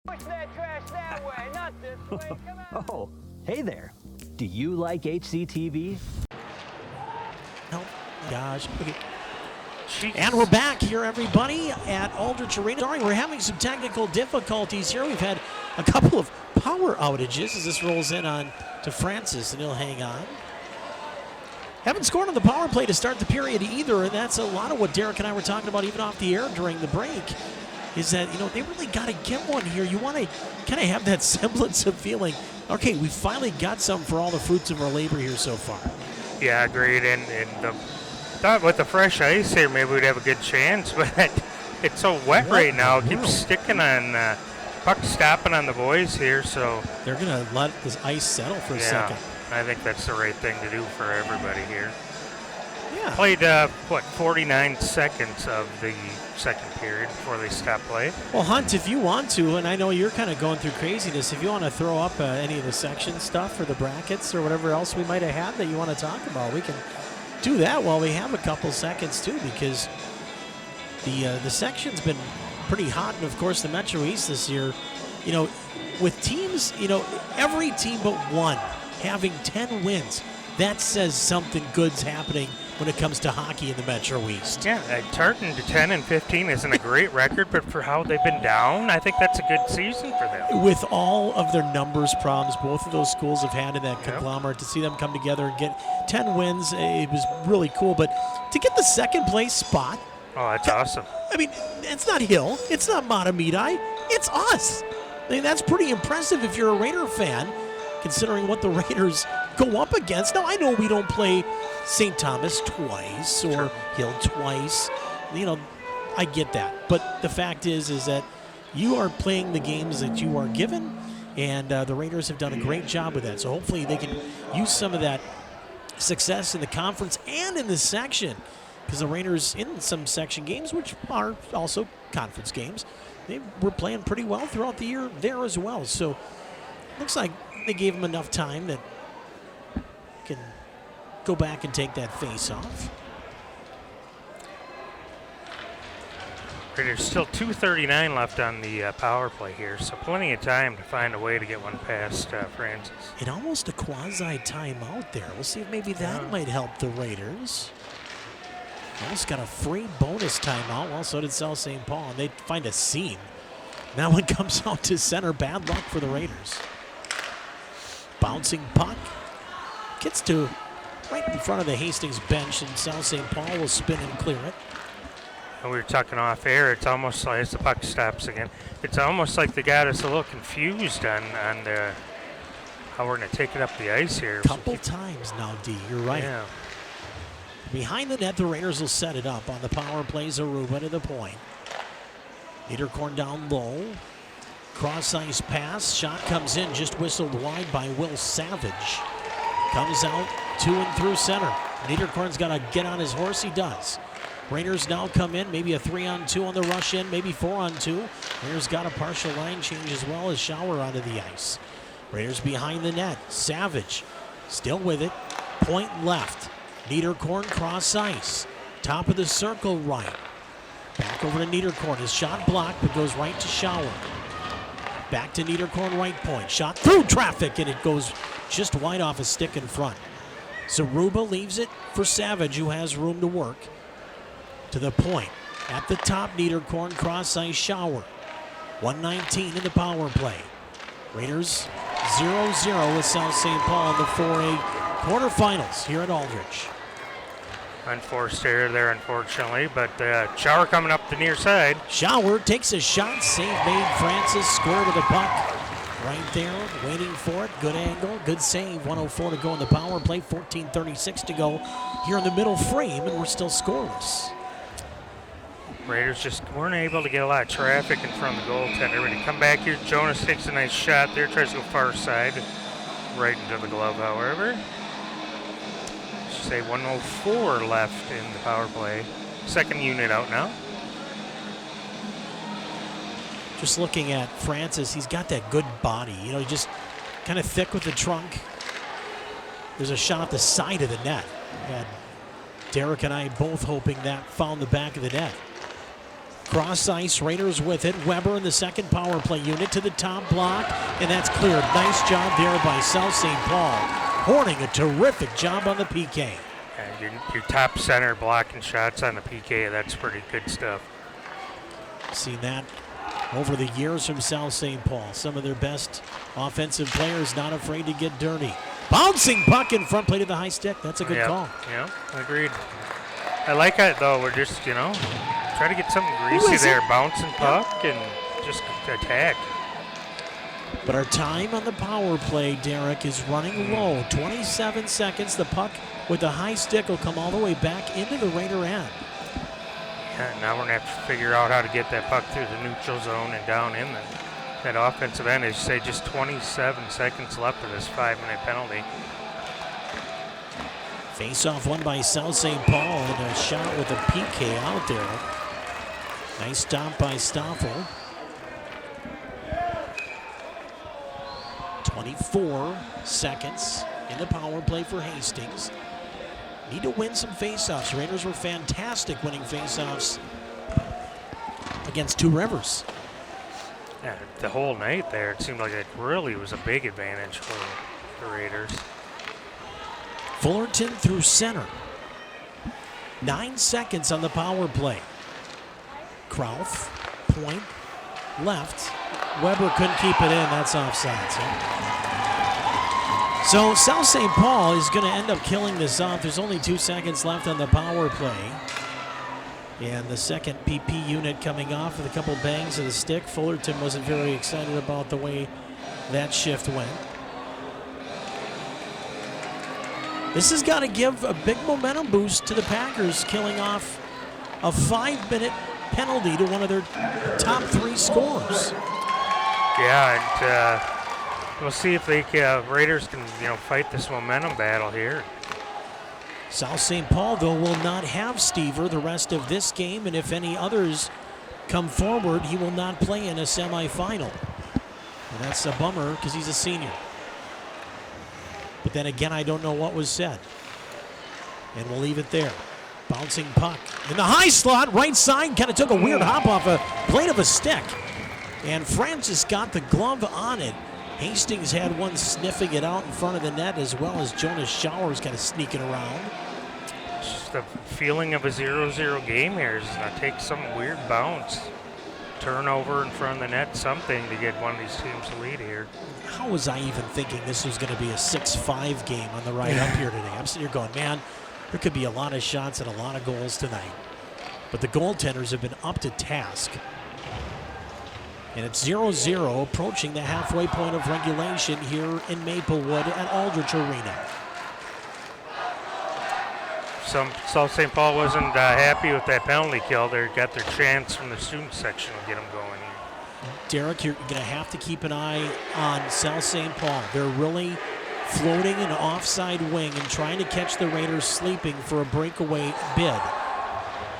I: Push that trash that way, not this way. Come on.
J: Oh, hey there. Do you like HCTV?
C: Oh, gosh. Okay.
D: Jeez.
C: And we're back here, everybody, at Aldrich Arena. Sorry, we're having some technical difficulties here. We've had a couple of power outages as this rolls in on to Francis, and he'll hang on. Haven't scored on the power play to start the period either, and that's a lot of what Derek and I were talking about even off the air during the break, is that, you know, they really got to get one here. You want to kind of have that semblance of feeling, okay, we finally got some for all the fruits of our labor here so far.
D: Yeah, agreed. And thought with the fresh ice here, maybe we'd have a good chance, but it's so wet right now. It keeps sticking on, puck stopping on the boys here, so.
C: They're going to let this ice settle for a second.
D: I think that's the right thing to do for everybody here.
C: Yeah.
D: Played, 49 seconds of the second period before they stopped play.
C: Well, Hunt, if you want to, and I know you're kind of going through craziness, if you want to throw up any of the section stuff or the brackets or whatever else we might have had that you want to talk about, we can do that while we have a couple seconds too, because the section's been pretty hot, and of course the Metro East this year, you know, with teams, you know, every team but one having 10 wins, that says something good's happening when it comes to hockey in the Metro East.
D: Yeah, Tartan to 10-15 isn't a great record, but for how they've been down, I think that's a good season for them.
C: With all of their numbers problems both of those schools have had in that conglomerate, to see them come together and get 10 wins, it was really cool. But to get the second place spot,
D: oh, that's awesome.
C: I mean, it's not Hill, it's not Matamidi, it's us. I mean, that's pretty impressive if you're a Raider fan, considering what the Raiders go up against. Now, I know we don't play St. Thomas twice or Hill twice. You know, I get that. But the fact is that you are playing the games that you are given, and the Raiders have done a great job with that. So hopefully they can use some of that success in the conference and in the section because the Raiders in some section games, which are also conference games, they were playing pretty well throughout the year there as well. So looks like they gave them enough time that can go back and take that face off.
D: There's still 2:39 left on the power play here, so plenty of time to find a way to get one past Francis.
C: It almost a quasi timeout there. We'll see if maybe that might help the Raiders. Almost got a free bonus timeout. Well, so did South St. Paul, and they find a seam. That one comes out to center. Bad luck for the Raiders. Bouncing puck. Gets to right in front of the Hastings bench, and South St. Paul will spin and clear it.
D: And we were talking off air. It's almost like, as the puck stops again, it's almost like they got us a little confused on how we're going to take it up the ice here.
C: Couple times now, D. You're right.
D: Yeah.
C: Behind the net, the Raiders will set it up on the power play. Aruba to the point. Niederkorn down low. Cross ice pass. Shot comes in, just whistled wide by Will Savage. Comes out to and through center. Niederkorn's got to get on his horse. He does. Raiders now come in, maybe a 3-on-2 on the rush in, maybe 4-on-2. Raiders got a partial line change as well as Shower onto the ice. Raiders behind the net. Savage still with it. Point left. Niederkorn cross ice. Top of the circle right. Back over to Niederkorn. His shot blocked, but goes right to Shower. Back to Niederkorn right point. Shot through traffic, and it goes just wide off a stick in front. Zaruba leaves it for Savage, who has room to work. To the point. At the top, Niederkorn, cross ice Shower. 1:19 in the power play. Raiders 0-0 with South St. Paul in the 4A quarterfinals here at Aldrich.
D: Unforced error there, unfortunately, but Shower coming up the near side.
C: Shower takes a shot, save made. Francis square to the puck. Right there, waiting for it. Good angle, good save. 1:04 to go in the power play. 14:36 to go here in the middle frame, and we're still scoreless.
D: Raiders just weren't able to get a lot of traffic in front of the goaltender. When you come back here, Jonas takes a nice shot there, tries to go far side, right into the glove, however. Should say 1:04 left in the power play. Second unit out now.
C: Just looking at Francis, he's got that good body. You know, just kind of thick with the trunk. There's a shot off the side of the net. And Derek and I both hoping that found the back of the net. Cross ice, Raiders with it. Weber in the second power play unit to the top block, and that's cleared. Nice job there by South St. Paul. Horning, a terrific job on the PK.
D: And your top center blocking shots on the PK, that's pretty good stuff.
C: Seen that over the years from South St. Paul. Some of their best offensive players not afraid to get dirty. Bouncing puck in front, play to the high stick. That's a good call.
D: Yeah, agreed. I like it, though. We're just, try to get something greasy there. Bouncing puck and just attack.
C: But our time on the power play, Derek, is running low. 27 seconds. The puck with the high stick will come all the way back into the Raider end.
D: Yeah, now we're going to have to figure out how to get that puck through the neutral zone and down in that offensive end. As you say, just 27 seconds left of this 5-minute penalty.
C: Face-off won by South St. Paul, and a shot with a PK out there. Nice stop by Stoffel. 24 seconds in the power play for Hastings. Need to win some face-offs. Raiders were fantastic winning face-offs against Two Rivers.
D: Yeah, the whole night there, it seemed like it really was a big advantage for the Raiders.
C: Fullerton through center. 9 seconds on the power play. Krauth, point, left. Weber couldn't keep it in. That's offside. So South St. Paul is going to end up killing this off. There's only 2 seconds left on the power play. And the second PP unit coming off with a couple bangs of the stick. Fullerton wasn't very excited about the way that shift went. This has got to give a big momentum boost to the Packers, killing off a 5-minute penalty to one of their top 3 scorers.
D: Yeah, and we'll see if they Raiders can fight this momentum battle here.
C: South St. Paul, though, will not have Stever the rest of this game, and if any others come forward, he will not play in a semifinal. And that's a bummer because he's a senior. But then again, I don't know what was said. And we'll leave it there. Bouncing puck in the high slot, right side, kind of took a weird hop off a blade of a stick. And Francis got the glove on it. Hastings had one sniffing it out in front of the net, as well as Jonas Showers kind of sneaking around.
D: Just the feeling of a 0-0 game here is going to take some weird bounce. Turnover in front of the net, something to get one of these teams to lead here.
C: How was I even thinking this was going to be a 6-5 game on the ride up here today? I'm sitting here going, man, there could be a lot of shots and a lot of goals tonight. But the goaltenders have been up to task. And it's 0-0, approaching the halfway point of regulation here in Maplewood at Aldrich Arena.
D: South St. Paul wasn't happy with that penalty kill. They got their chance from the student section to get them going here.
C: Derek, you're going to have to keep an eye on South St. Paul. They're really floating an offside wing and trying to catch the Raiders sleeping for a breakaway bid.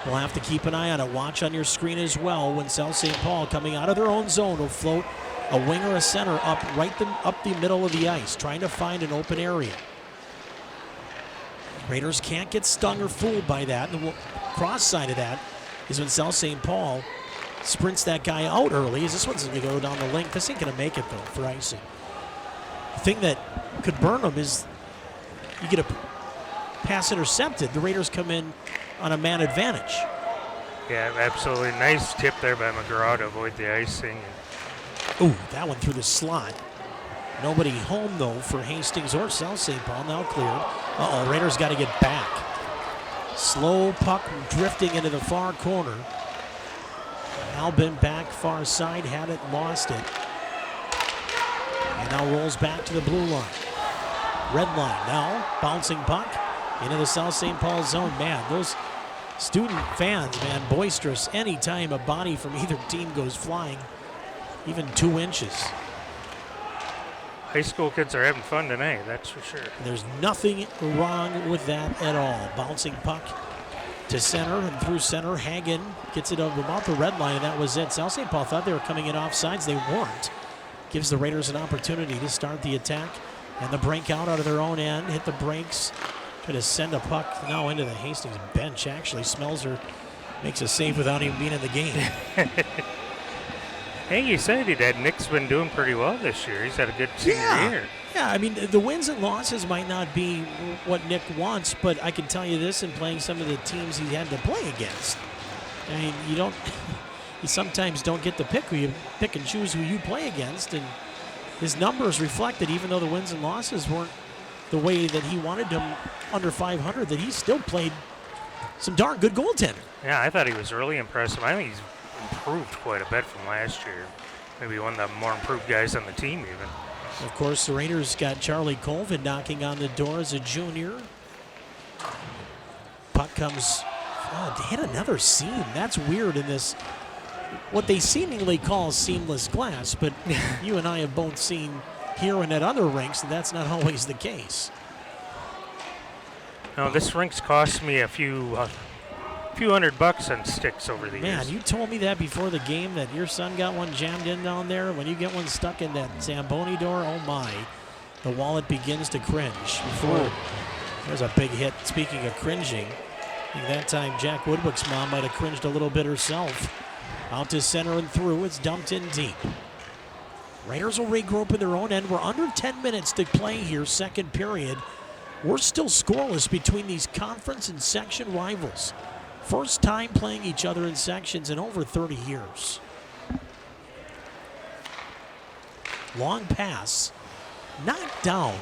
C: We'll have to keep an eye on it. Watch on your screen as well when South St. Paul, coming out of their own zone, will float a wing or a center up the middle of the ice, trying to find an open area. Raiders can't get stung or fooled by that. And the cross side of that is when South St. Paul sprints that guy out early. This one's going to go down the length. This ain't going to make it, though, for icing. The thing that could burn them is you get a pass intercepted. The Raiders come in on a man advantage.
D: Yeah, absolutely. Nice tip there by McGraw to avoid the icing.
C: Ooh, that one through the slot. Nobody home, though, for Hastings or South St. Paul. Now cleared. Uh-oh, Raiders got to get back. Slow puck drifting into the far corner. Albin back far side, had it, lost it. And now rolls back to the blue line. Red line now, bouncing puck into the South St. Paul zone. Man, those student fans, man, boisterous anytime a body from either team goes flying, even 2 inches.
D: High school kids are having fun tonight, that's for sure.
C: There's nothing wrong with that at all. Bouncing puck to center and through center. Hagen gets it over about the red line, and that was it. South St. Paul thought they were coming in offsides. They weren't. Gives the Raiders an opportunity to start the attack. And the breakout out of their own end. Hit the brakes. Try to send a puck now into the Hastings bench. Actually, Smelser makes a save without even being in the game.
D: Hey, you said that Nick's been doing pretty well this year. He's had a good senior year.
C: Yeah, I mean, the wins and losses might not be what Nick wants, but I can tell you this in playing some of the teams he had to play against. I mean, you sometimes don't get to pick and choose who you play against, and his numbers reflect that even though the wins and losses weren't the way that he wanted them under 500, that he still played some darn good goaltender.
D: Yeah, I thought he was really impressive. I think he's improved quite a bit from last year. Maybe one of the more improved guys on the team even.
C: Of course, the Raiders got Charlie Colvin knocking on the door as a junior. Puck comes, hit another seam. That's weird in this, what they seemingly call seamless glass, but you and I have both seen here and at other rinks, and that's not always the case.
D: No, this rink's cost me a few $100 on sticks over the years.
C: Man, you told me that before the game, that your son got one jammed in down there. When you get one stuck in that Zamboni door, oh my, the wallet begins to cringe. There's a big hit. Speaking of cringing, I think that time Jack Woodwick's mom might have cringed a little bit herself. Out to center and through, it's dumped in deep. Raiders will regroup in their own end. We're under 10 minutes to play here, second period. We're still scoreless between these conference and section rivals. First time playing each other in sections in over 30 years. Long pass. Knocked down.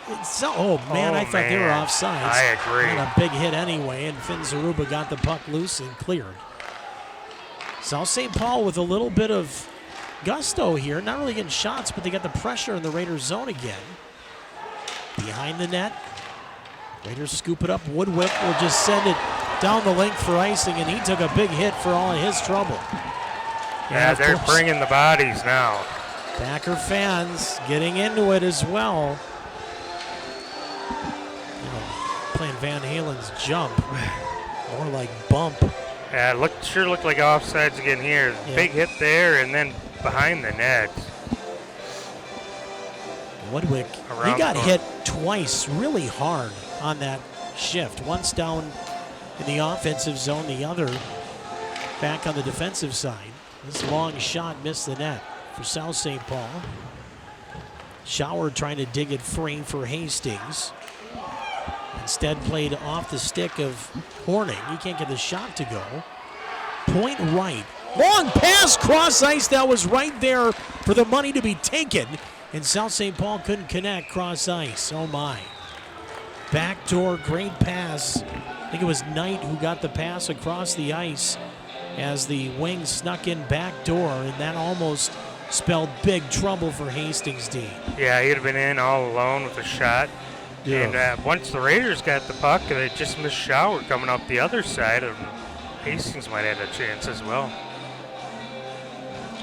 C: I thought they were offsides.
D: I agree.
C: And a big hit anyway, and Finn Zaruba got the puck loose and cleared. South St. Paul with a little bit of gusto here. Not really getting shots, but they got the pressure in the Raiders zone again. Behind the net. Raiders scoop it up. Woodwick will just send it down the length for icing, and he took a big hit for all of his trouble.
D: Yeah, they're bringing the bodies now.
C: Packer fans getting into it as well. playing Van Halen's Jump. More like Bump.
D: Yeah, sure looked like offsides again here.
C: Yeah.
D: Big hit there, and then behind the net.
C: Woodwick, he got hit twice really hard on that shift. Once down in the offensive zone, the other back on the defensive side. This long shot missed the net for South St. Paul. Schauer trying to dig it free for Hastings. Instead played off the stick of Horning. He can't get the shot to go. Point right. Long pass, cross ice. That was right there for the money to be taken. And South St. Paul couldn't connect cross ice. Oh my. Backdoor, great pass. I think it was Knight who got the pass across the ice as the wing snuck in backdoor, and that almost spelled big trouble for Hastings D.
D: Yeah, he'd have been in all alone with a shot.
C: Yeah.
D: And once the Raiders got the puck, they just missed Schauer coming up the other side, and Hastings might have had a chance as well.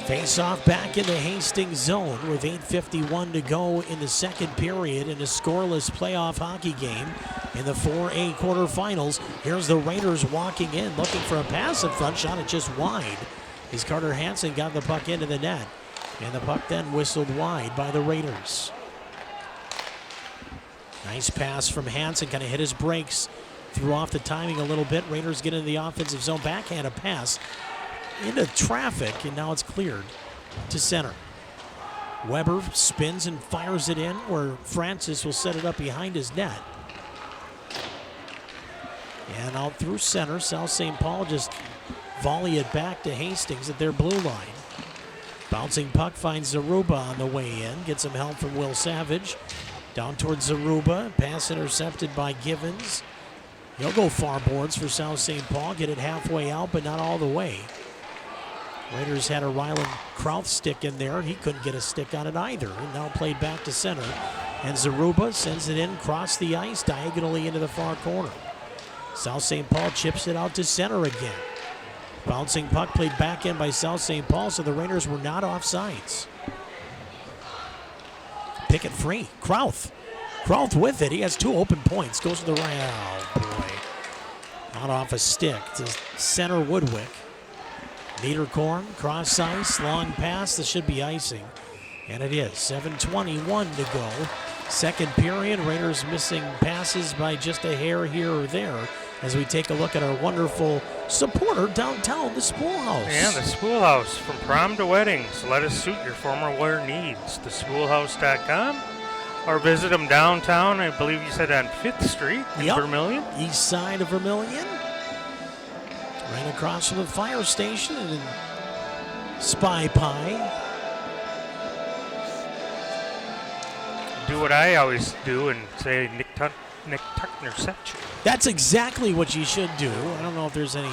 C: Face-off back in the Hastings zone with 8:51 to go in the second period in a scoreless playoff hockey game in the 4A quarterfinals. Here's the Raiders walking in, looking for a pass in front, shot it just wide. As Carter Hansen got the puck into the net, and the puck then whistled wide by the Raiders. Nice pass from Hansen, kind of hit his brakes, threw off the timing a little bit. Raiders get into the offensive zone, backhand a pass into traffic, and now it's cleared to center. Weber spins and fires it in where Francis will set it up behind his net. And out through center, South St. Paul just volley it back to Hastings at their blue line. Bouncing puck finds Zaruba on the way in, gets some help from Will Savage. Down towards Zaruba, pass intercepted by Givens. He'll go far boards for South St. Paul, get it halfway out, but not all the way. Raiders had a Ryland Krauth stick in there. He couldn't get a stick on it either. And now played back to center. And Zaruba sends it in, across the ice, diagonally into the far corner. South St. Paul chips it out to center again. Bouncing puck played back in by South St. Paul, so the Raiders were not offsides. Pick it free. Krauth. Krauth with it. He has two open points. Goes to the right. Oh, boy. Not off a stick to center Woodwick. Niederkorn, cross ice, long pass. This should be icing. And it is. 7:21 to go. Second period. Raiders missing passes by just a hair here or there as we take a look at our wonderful supporter downtown, the Spool House.
D: Yeah, the Spool House. From prom to weddings, let us suit your formal wear needs. TheSpoolHouse.com, or visit them downtown. I believe you said on 5th Street in Vermilion.
C: East side of Vermilion. Right across from the fire station and in Spy Pie.
D: Do what I always do and say Nick Tuckner sent you.
C: That's exactly what you should do. I don't know if there's any.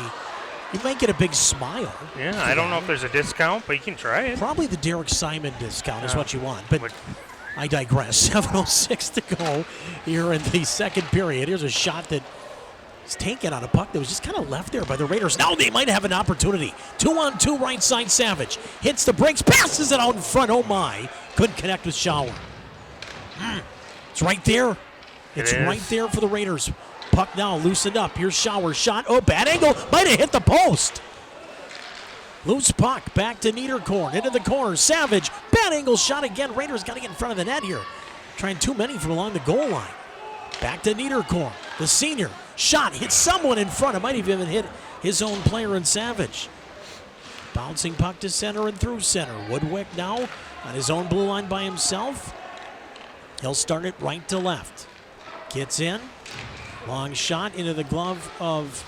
C: You might get a big smile.
D: Yeah, I don't know if there's a discount, but you can try it.
C: Probably the Derek Simon discount is what you want. But I digress. 7:06 to go here in the second period. Here's a shot that is taken on a puck that was just kind of left there by the Raiders. Now they might have an opportunity. 2-on-2 right side Savage. Hits the brakes, passes it out in front. Oh my. Couldn't connect with Schauer. It's right there. It's right there for the Raiders. Puck now loosened up. Here's Schauer. Shot. Oh, bad angle. Might have hit the post. Loose puck. Back to Niederkorn. Into the corner. Savage. Bad angle shot again. Raiders got to get in front of the net here. Trying too many from along the goal line. Back to Niederkorn. The senior. Shot. Hit someone in front. It might have even hit his own player in Savage. Bouncing puck to center and through center. Woodwick now on his own blue line by himself. He'll start it right to left. Gets in. Long shot into the glove of...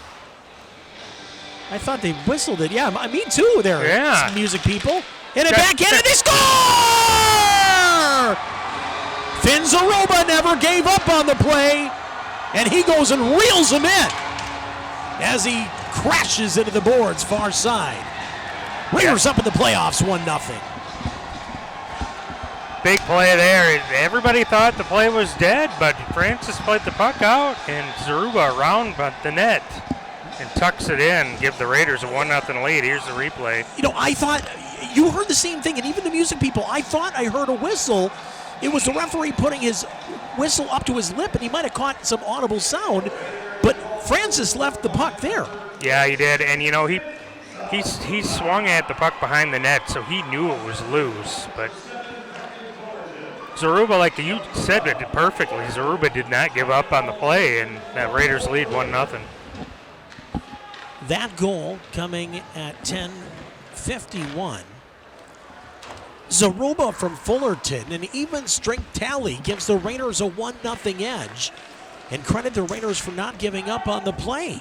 C: I thought they whistled it. Yeah, me too there.
D: Yeah.
C: Some music people. Hit it back in and they score! Finn Zaruba never gave up on the play. And he goes and reels him in as he crashes into the boards far side. Raiders up in the playoffs 1-0.
D: Big play there. Everybody thought the play was dead, but Francis played the puck out, and Zaruba around the net and tucks it in, give the Raiders a 1-0 lead. Here's the replay.
C: You know, I thought you heard the same thing, and even the music people, I thought I heard a whistle it was the referee putting his whistle up to his lip, and he might have caught some audible sound, but Francis left the puck there.
D: Yeah, he did, and he swung at the puck behind the net, so he knew it was loose. But Zaruba, like you said it perfectly, Zaruba did not give up on the play, and that Raiders lead 1-0.
C: That goal coming at 10:51. Zaruba from Fullerton, an even strength tally gives the Raiders a 1-0 edge. And credit the Raiders for not giving up on the play.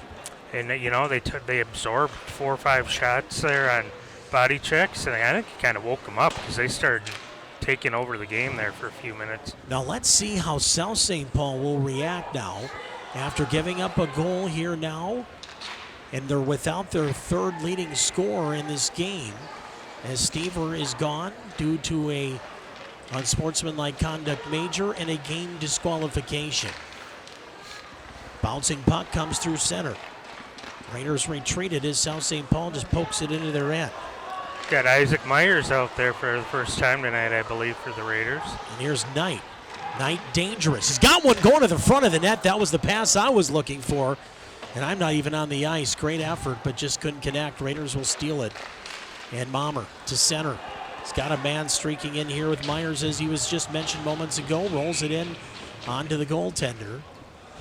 D: And they absorbed 4 or 5 shots there on body checks, and I think it kind of woke them up because they started taking over the game there for a few minutes.
C: Now let's see how South St. Paul will react now after giving up a goal here now. And they're without their third leading scorer in this game, as Stever is gone due to a unsportsmanlike conduct major and a game disqualification. Bouncing puck comes through center. Raiders retreated as South St. Paul just pokes it into their end.
D: Got Isaac Myers out there for the first time tonight, I believe, for the Raiders.
C: And here's Knight. Knight dangerous. He's got one going to the front of the net. That was the pass I was looking for. And I'm not even on the ice. Great effort, but just couldn't connect. Raiders will steal it. And Mommer to center. He's got a man streaking in here with Myers, as he was just mentioned moments ago. Rolls it in onto the goaltender.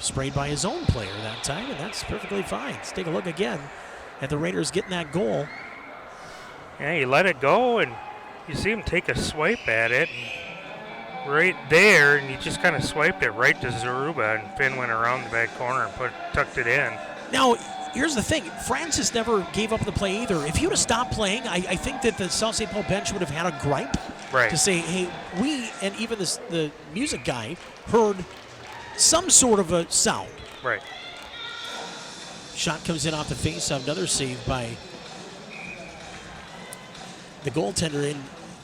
C: Sprayed by his own player that time, and that's perfectly fine. Let's take a look again at the Raiders getting that goal.
D: Yeah, you let it go, and you see him take a swipe at it. Right there, and he just kind of swiped it right to Zaruba, and Finn went around the back corner and tucked it in.
C: Now, here's the thing. Francis never gave up the play either. If he would have stopped playing, I think that the South St. Paul bench would have had a gripe to say, hey, we, and even the music guy, heard some sort of a sound.
D: Right.
C: Shot comes in off the face-off. Another save by the goaltender. And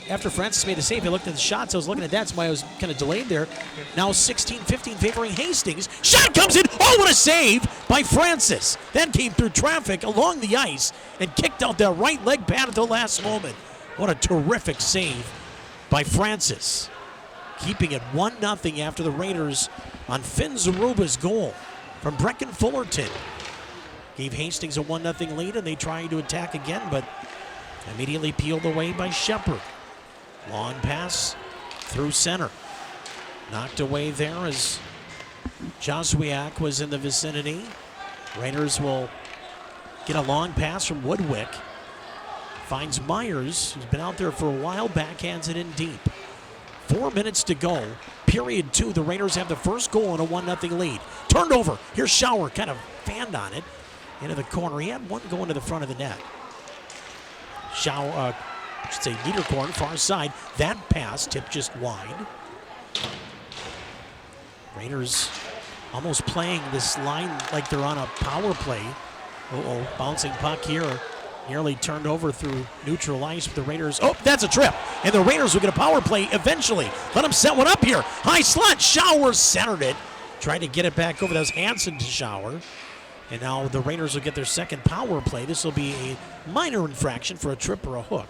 C: after Francis made a save, I looked at the shots. I was looking at that. That's why I was kind of delayed there. Now 16-15 favoring Hastings. Shot comes in. Oh, what a save by Francis. That came through traffic along the ice and kicked out that right leg pad at the last moment. What a terrific save by Francis. Keeping it 1-0 after the Raiders on Finn Zaruba's goal from Brecken Fullerton. Gave Hastings a 1-0 lead, and they tried to attack again, but immediately peeled away by Shepard. Long pass through center. Knocked away there as Joswiak was in the vicinity. Raiders will get a long pass from Woodwick. Finds Myers, who's been out there for a while, backhands it in deep. 4 minutes to go. Period 2. The Raiders have the first goal and a 1-0 lead. Turned over. Here's Schauer, kind of fanned on it into the corner. He had one going to the front of the net. Schauer, I should say Niederkorn, far side. That pass tipped just wide. Raiders almost playing this line like they're on a power play. Bouncing puck here. Nearly turned over through neutral ice with the Raiders. Oh, that's a trip. And the Raiders will get a power play eventually. Let them set one up here. High slot. Schauer centered it. Tried to get it back over. That was Hansen to Schauer. And now the Raiders will get their second power play. This will be a minor infraction for a trip or a hook.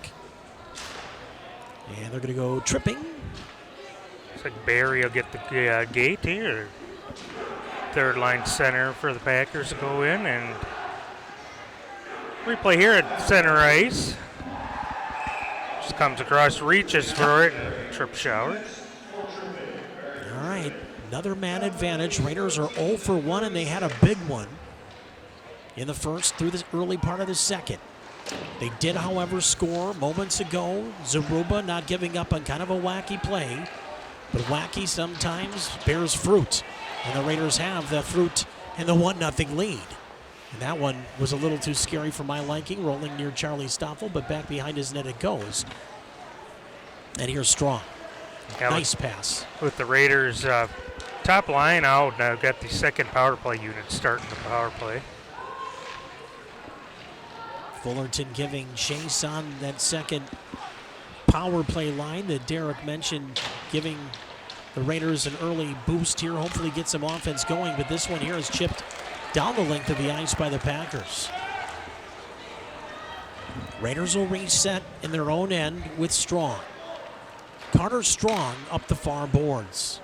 C: And they're going to go tripping.
D: Looks like Barry will get the gate here. Third line center for the Packers to go in, and replay here at center ice. Just comes across, reaches for it, and trip Schauer.
C: All right, another man advantage. Raiders are 0 for 1, and they had a big one in the first through the early part of the second. They did, however, score moments ago. Zaruba not giving up on kind of a wacky play, but wacky sometimes bears fruit, and the Raiders have the fruit in the 1-0 lead. And that one was a little too scary for my liking, rolling near Charlie Stoffel, but back behind his net it goes. And here's Strong. Nice pass.
D: With the Raiders' top line out, now got the second power play unit starting the power play.
C: Fullerton giving chase on that second power play line that Derek mentioned, giving the Raiders an early boost here. Hopefully get some offense going, but this one here is chipped down the length of the ice by the Packers. Raiders will reset in their own end with Strong. Carter Strong up the far boards.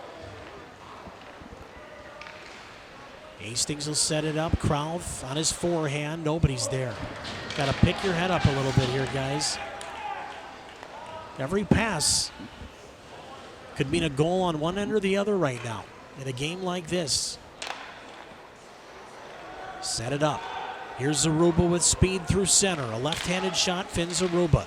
C: Hastings will set it up. Krauth on his forehand. Nobody's there. Got to pick your head up a little bit here, guys. Every pass could mean a goal on one end or the other right now in a game like this. Set it up. Here's Zaruba with speed through center. A left-handed shot, Finn Zaruba.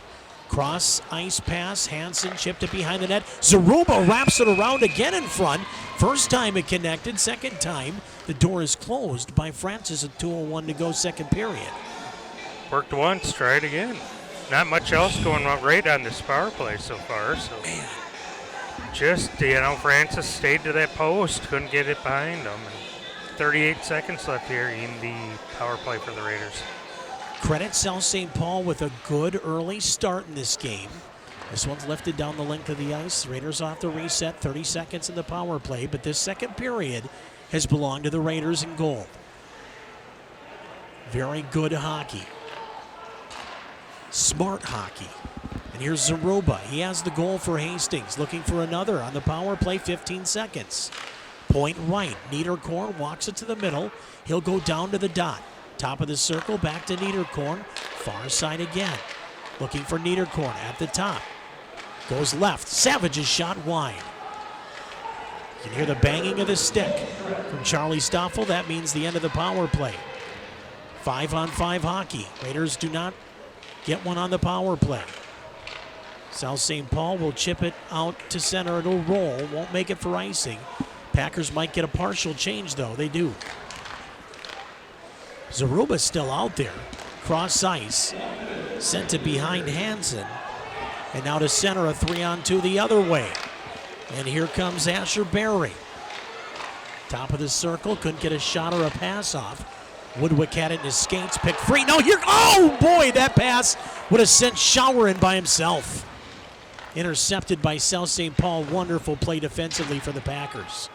C: Cross, ice pass, Hansen chipped it behind the net. Zaruba wraps it around again in front. First time it connected, second time the door is closed by Francis at 2:01 to go, second period.
D: Worked once, tried again. Not much else going right on this power play so far. So just, Francis stayed to that post, couldn't get it behind him. And 38 seconds left here in the power play for the Raiders.
C: Credit South St. Paul with a good early start in this game. This one's lifted down the length of the ice. Raiders off the reset, 30 seconds in the power play, but this second period has belonged to the Raiders in goal. Very good hockey. Smart hockey. And here's Zaruba. He has the goal for Hastings. Looking for another on the power play, 15 seconds. Point right. Niederkorn walks it to the middle. He'll go down to the dot. Top of the circle, back to Niederkorn. Far side again. Looking for Niederkorn at the top. Goes left. Savage's shot wide. You can hear the banging of the stick from Charlie Stoffel. That means the end of the power play. 5-on-5 hockey. Raiders do not get one on the power play. South St. Paul will chip it out to center. It'll roll. Won't make it for icing. Packers might get a partial change, though. They do. Zaruba's still out there. Cross ice. Sent it behind Hansen. And now to center, a 3-on-2 the other way. And here comes Asher Berry. Top of the circle. Couldn't get a shot or a pass off. Woodwick had it in his skates. Picked free. No, here. Oh, boy, that pass would have sent Schauer in by himself. Intercepted by South St. Paul. Wonderful play defensively for the Packers.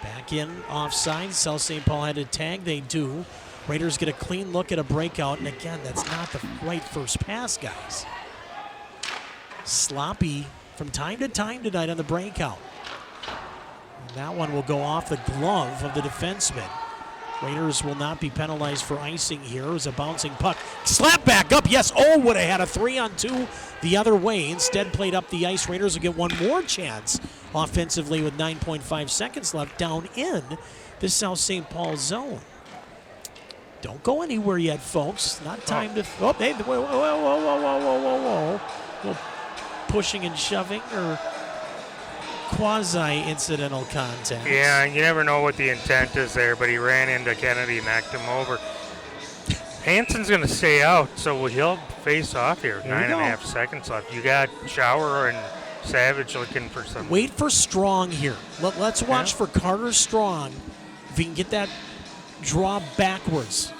C: Back in, offside. South St. Paul had a tag. They do. Raiders get a clean look at a breakout. And again, that's not the right first pass, guys. Sloppy from time to time tonight on the breakout. And that one will go off the glove of the defenseman. Raiders will not be penalized for icing here. It was a bouncing puck. Slap back up. Yes. Oh, would have had a 3-on-2 the other way. Instead played up the ice. Raiders will get one more chance offensively with 9.5 seconds left down in the South St. Paul zone. Don't go anywhere yet, folks. Not time to... Oh, hey, whoa, whoa, whoa, whoa, whoa, whoa, whoa, whoa. Well, pushing and shoving or quasi-incidental contact.
D: Yeah, you never know what the intent is there, but he ran into Kennedy and knocked him over. Hansen's going to stay out, so he'll face off here. 9.5 seconds left. You got Schauer and Savage looking for some.
C: Wait for Strong here. Let's watch for Carter Strong. If he can get that draw backwards.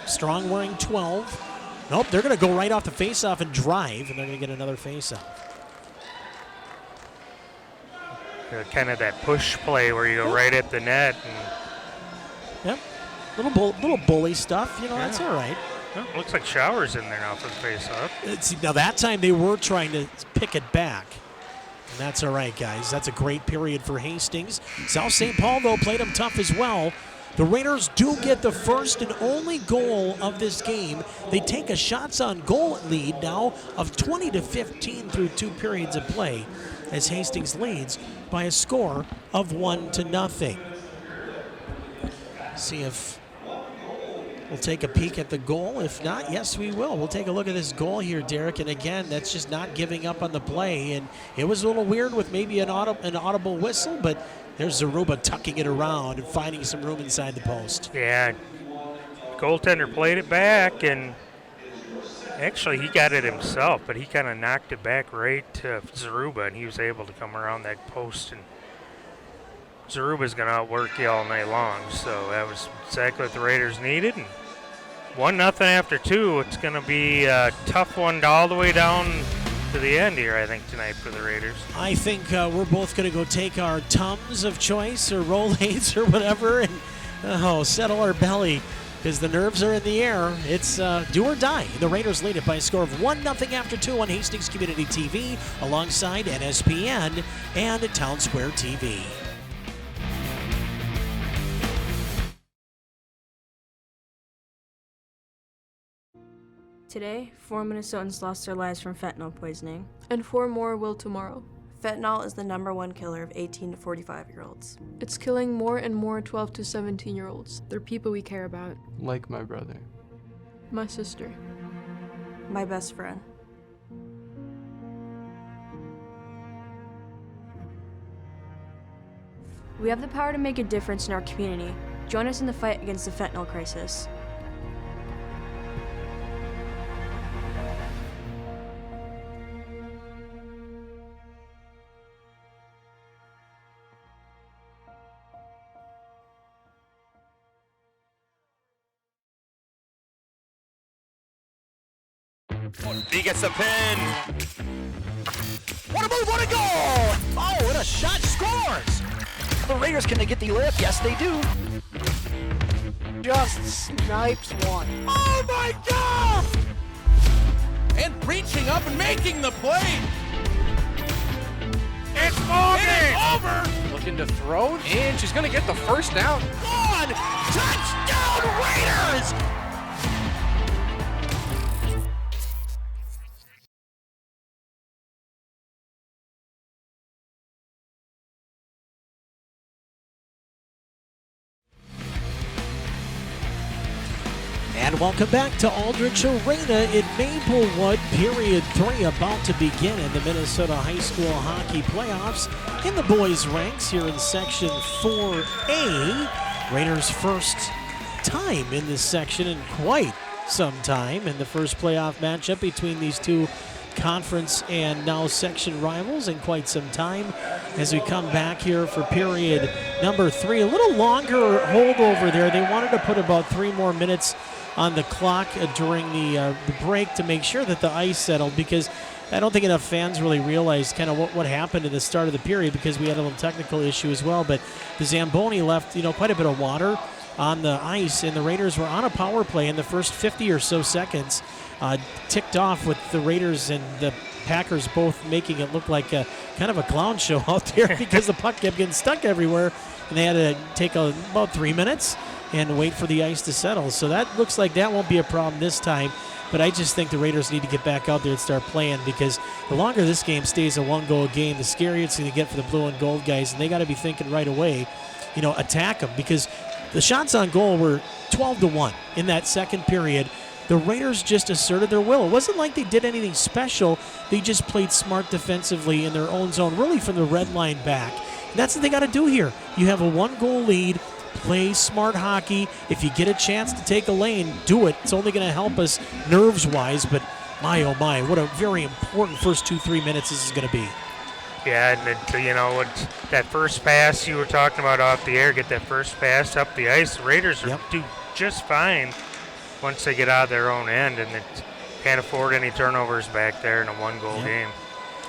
C: Strong wearing 12. Nope, they're going to go right off the faceoff and drive, and they're going to get another faceoff.
D: Kind of that push play where you go right at the net. And
C: little bully stuff. That's all right.
D: Well, looks like Schauer's in there now for the faceoff.
C: Now that time they were trying to pick it back. And that's all right, guys. That's a great period for Hastings. South St. Paul, though, played them tough as well. The Raiders do get the first and only goal of this game. They take a shots on goal lead now of 20-15 through 2 periods of play as Hastings leads by a score of 1-0. See if we'll take a peek at the goal. If not, yes, we will. We'll take a look at this goal here, Derek. And again, that's just not giving up on the play. And it was a little weird with maybe an audible whistle, but there's Zaruba tucking it around and finding some room inside the post.
D: Yeah, goaltender played it back, and actually he got it himself, but he kind of knocked it back right to Zaruba, and he was able to come around that post. And Zaruba's going to outwork you all night long, so that was exactly what the Raiders needed. And 1-0 after 2. It's going to be a tough one all the way down to the end here, I think, tonight for the Raiders.
C: I think we're both going to go take our Tums of choice or Rolaids or whatever and settle our belly because the nerves are in the air. It's do or die. The Raiders lead it by a score of 1-0 after 2 on Hastings Community TV alongside NSPN and Town Square TV.
K: Today, 4 Minnesotans lost their lives from fentanyl poisoning.
L: And 4 more will tomorrow.
M: Fentanyl is the #1 killer of 18 to 45-year-olds.
L: It's killing more and more 12 to 17-year-olds. They're people we care about.
N: Like my brother.
L: My sister.
M: My best friend.
K: We have the power to make a difference in our community. Join us in the fight against the fentanyl crisis.
B: He gets the pin.
O: What a move, what a goal! Oh, what a shot, scores! The Raiders, can they get the lift? Yes, they do.
A: Just snipes one.
O: Oh my God!
P: And reaching up and making the play.
O: It's moving!
P: It's over!
N: Looking to throw, and she's gonna get the first down.
O: One! Touchdown, Raiders!
C: And welcome back to Aldrich Arena in Maplewood. Period 3 about to begin in the Minnesota High School Hockey Playoffs in the boys' ranks here in Section 4A. Raiders' first time in this section in quite some time, in the first playoff matchup between these two conference and now section rivals in quite some time as we come back here for period number 3. A little longer holdover there. They wanted to put about 3 more minutes on the clock during the break to make sure that the ice settled, because I don't think enough fans really realized kind of what happened in the start of the period, because we had a little technical issue as well. But the Zamboni left quite a bit of water on the ice, and the Raiders were on a power play in the first 50 or so seconds, ticked off with the Raiders and the Packers both making it look like kind of a clown show out there because the puck kept getting stuck everywhere, and they had to take about 3 minutes and wait for the ice to settle. So that looks like that won't be a problem this time. But I just think the Raiders need to get back out there and start playing, because the longer this game stays a one-goal game, the scarier it's going to get for the blue and gold guys. And they got to be thinking right away, attack them, because the shots on goal were 12-1 in that second period. The Raiders just asserted their will. It wasn't like they did anything special. They just played smart defensively in their own zone, really from the red line back. And that's what they got to do here. You have a one-goal lead. Play smart hockey. If you get a chance to take a lane, do it. It's only going to help us nerves-wise, but my, oh my, what a very important first 2-3 minutes this is going to be.
D: Yeah, and that first pass you were talking about off the air, get that first pass up the ice, the Raiders do just fine once they get out of their own end, and it can't afford any turnovers back there in a one-goal game.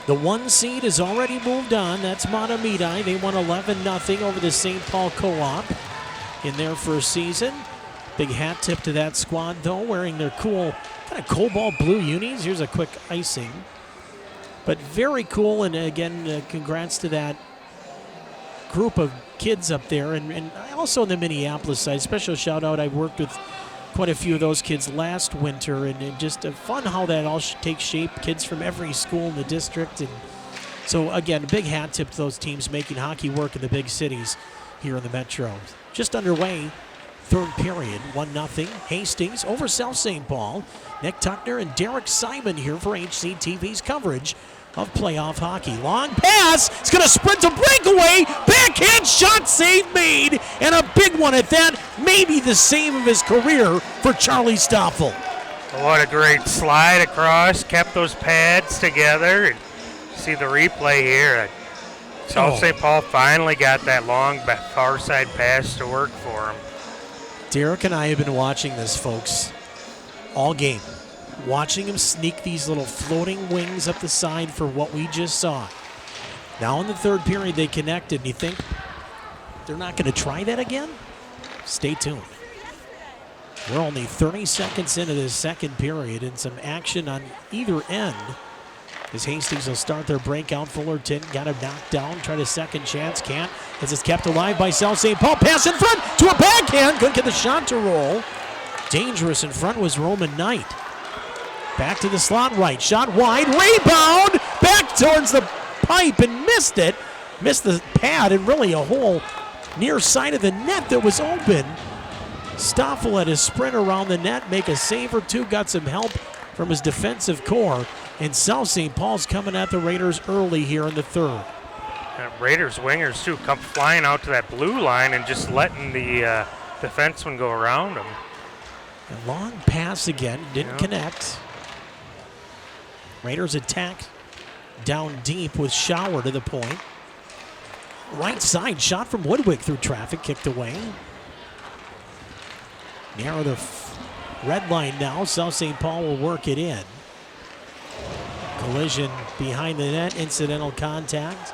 C: The 1 seed has already moved on. That's Matamidi. They won 11-0 over the St. Paul Co-op in their first season. Big hat tip to that squad, though, wearing their cool kind of cobalt blue unis. Here's a quick icing. But very cool, and again, congrats to that group of kids up there. And also in the Minneapolis side, special shout out. I worked with quite a few of those kids last winter, and just fun how that all takes shape. Kids from every school in the district. And so, again, a big hat tip to those teams making hockey work in the big cities here in the Metro. Just underway, third period, 1-0. Hastings over South St. Paul. Nick Tuckner and Derek Simon here for HCTV's coverage of playoff hockey. Long pass, it's going to sprint to breakaway, backhand shot, save made, and a big one at that, maybe the save of his career for Charlie Stoffel.
D: What a great slide across, kept those pads together, and see the replay here. South St. Paul finally got that long far side pass to work for him.
C: Derek and I have been watching this, folks, all game. Watching him sneak these little floating wings up the side for what we just saw. Now in the third period, they connected. And you think they're not going to try that again? Stay tuned. We're only 30 seconds into the second period and some action on either end. As Hastings will start their breakout. Fullerton got him knocked down. Tried a second chance. Can't. As it's kept alive by South St. Paul. Pass in front to a backhand. Couldn't get the shot to roll. Dangerous in front was Roman Knight. Back to the slot right. Shot wide. Rebound. Back towards the pipe and missed it. Missed the pad and really a hole near side of the net that was open. Stoffel had his sprint around the net, make a save or two, got some help from his defensive core, and South St. Paul's coming at the Raiders early here in the third.
D: Raiders wingers, too, come flying out to that blue line and just letting the defenseman go around them.
C: A long pass again, didn't connect. Raiders attack down deep with Shower to the point. Right side shot from Woodwick through traffic, kicked away. Narrow the red line now. South St. Paul will work it in. Collision behind the net, incidental contact.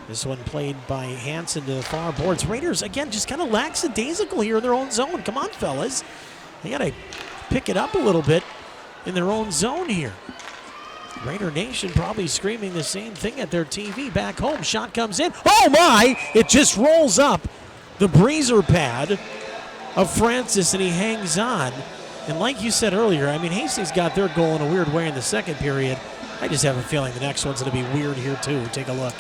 C: This one played by Hansen to the far boards. Raiders, again, just kind of lackadaisical here in their own zone. Come on, fellas. They got to pick it up a little bit in their own zone here. Raider Nation probably screaming the same thing at their TV back home. Shot comes in. Oh, my! It just rolls up the breezer pad of Francis, and he hangs on. And like you said earlier, I mean, Hastings got their goal in a weird way in the second period. I just have a feeling the next one's going to be weird here, too. Take a look.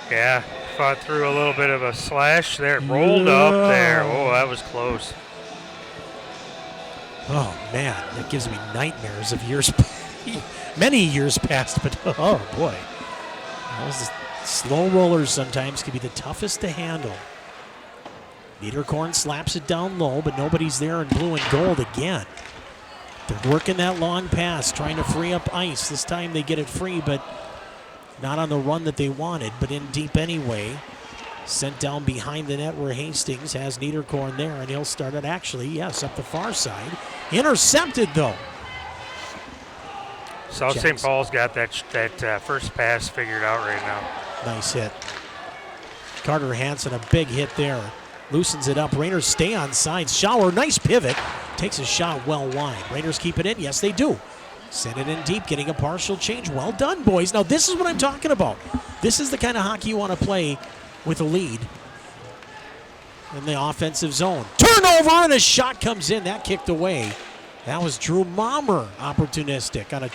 D: Yeah, fought through a little bit of a slash there. Rolled up there. Oh, that was close.
C: Oh, man, that gives me nightmares of years, many years past, but oh, boy. Those slow rollers sometimes can be the toughest to handle. Niederkorn slaps it down low, but nobody's there in blue and gold again. They're working that long pass, trying to free up ice. This time they get it free, but not on the run that they wanted, but in deep anyway. Sent down behind the net where Hastings has Niederkorn there, and he'll start it actually, yes, up the far side. Intercepted, though.
D: South St. Paul's got that first pass figured out right now.
C: Nice hit. Carter Hansen, a big hit there. Loosens it up. Raiders stay on sides. Shower, nice pivot. Takes a shot well wide. Raiders keep it in. Yes, they do. Send it in deep, getting a partial change. Well done, boys. Now, this is what I'm talking about. This is the kind of hockey you want to play with a lead in the offensive zone. Turnover, and a shot comes in. That kicked away. That was Drew Mommer, opportunistic on a,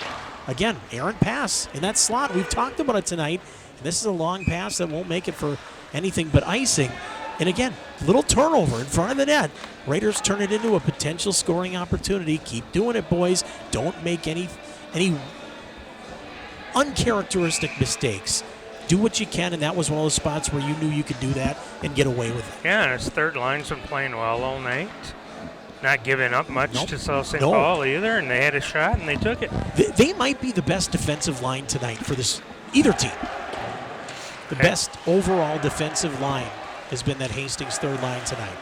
C: again, errant pass in that slot. We've talked about it tonight. And this is a long pass that won't make it for anything but icing. And again, little turnover in front of the net. Raiders turn it into a potential scoring opportunity. Keep doing it, boys. Don't make any uncharacteristic mistakes. Do what you can, and that was one of those spots where you knew you could do that and get away with it.
D: Yeah, and his third line's been playing well all night. Not giving up much to South St. Paul either, and they had a shot and they took it.
C: They might be the best defensive line tonight for this either team. The best overall defensive line has been that Hastings third line tonight.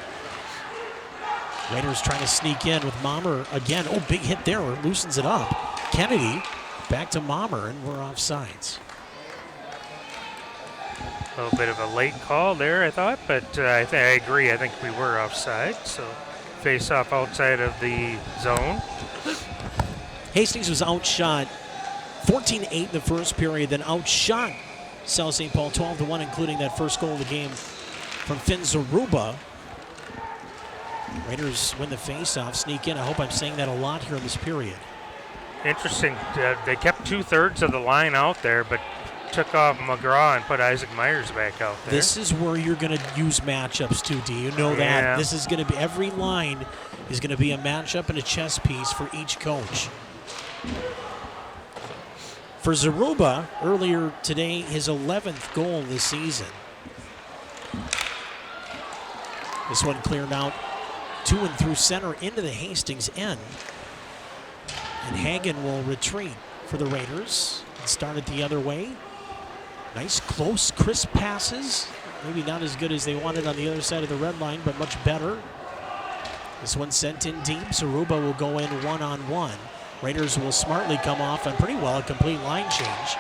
C: Raiders trying to sneak in with Mommer again. Oh, big hit there. Loosens it up. Kennedy back to Mommer, and we're off sides.
D: A little bit of a late call there, I thought, but I agree. I think we were offside, so face off outside of the zone.
C: Hastings was outshot 14-8 in the first period, then outshot South St. Paul 12-1, including that first goal of the game from Finn Zaruba. Raiders win the face-off, sneak in. I hope I'm saying that a lot here in this period.
D: Interesting. They kept 2/3 of the line out there, but took off McGraw and put Isaac Myers back out there.
C: This is where you're going to use matchups too, do you know that? This is going to be, every line is going to be a matchup and a chess piece for each coach. For Zaruba, earlier today, his 11th goal this season. This one cleared out to and through center into the Hastings end. And Hagen will retreat for the Raiders and start it the other way. Nice, close, crisp passes. Maybe not as good as they wanted on the other side of the red line, but much better. This one sent in deep. Zaruba will go in one-on-one. Raiders will smartly come off on pretty well a complete line change.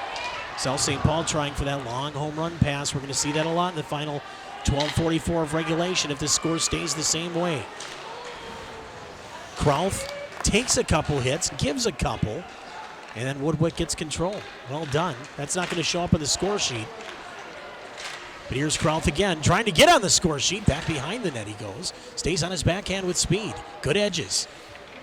C: South St. Paul trying for that long home run pass. We're going to see that a lot in the final 12:44 of regulation if the score stays the same way. Krauth takes a couple hits, gives a couple, and then Woodwick gets control. Well done. That's not going to show up on the score sheet. But here's Krauth again, trying to get on the score sheet. Back behind the net he goes. Stays on his backhand with speed. Good edges.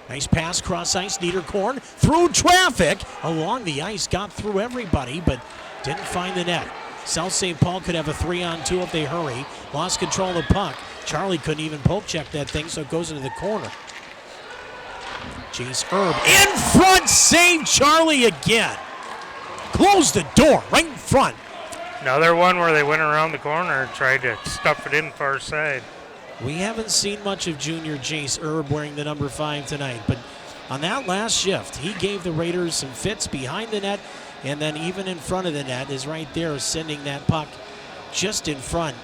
C: Nice pass, cross ice, Niederkorn. Through traffic. Along the ice, got through everybody, but didn't find the net. South St. Paul could have a 3-on-2 if they hurry. Lost control of the puck. Charlie couldn't even poke check that thing, so it goes into the corner. Jace Erb in front, save Charlie again. Close the door right in front.
D: Another one where they went around the corner and tried to stuff it in far side.
C: We haven't seen much of junior Jace Erb wearing the number 5 tonight, but on that last shift, he gave the Raiders some fits behind the net, and then even in front of the net is right there sending that puck just in front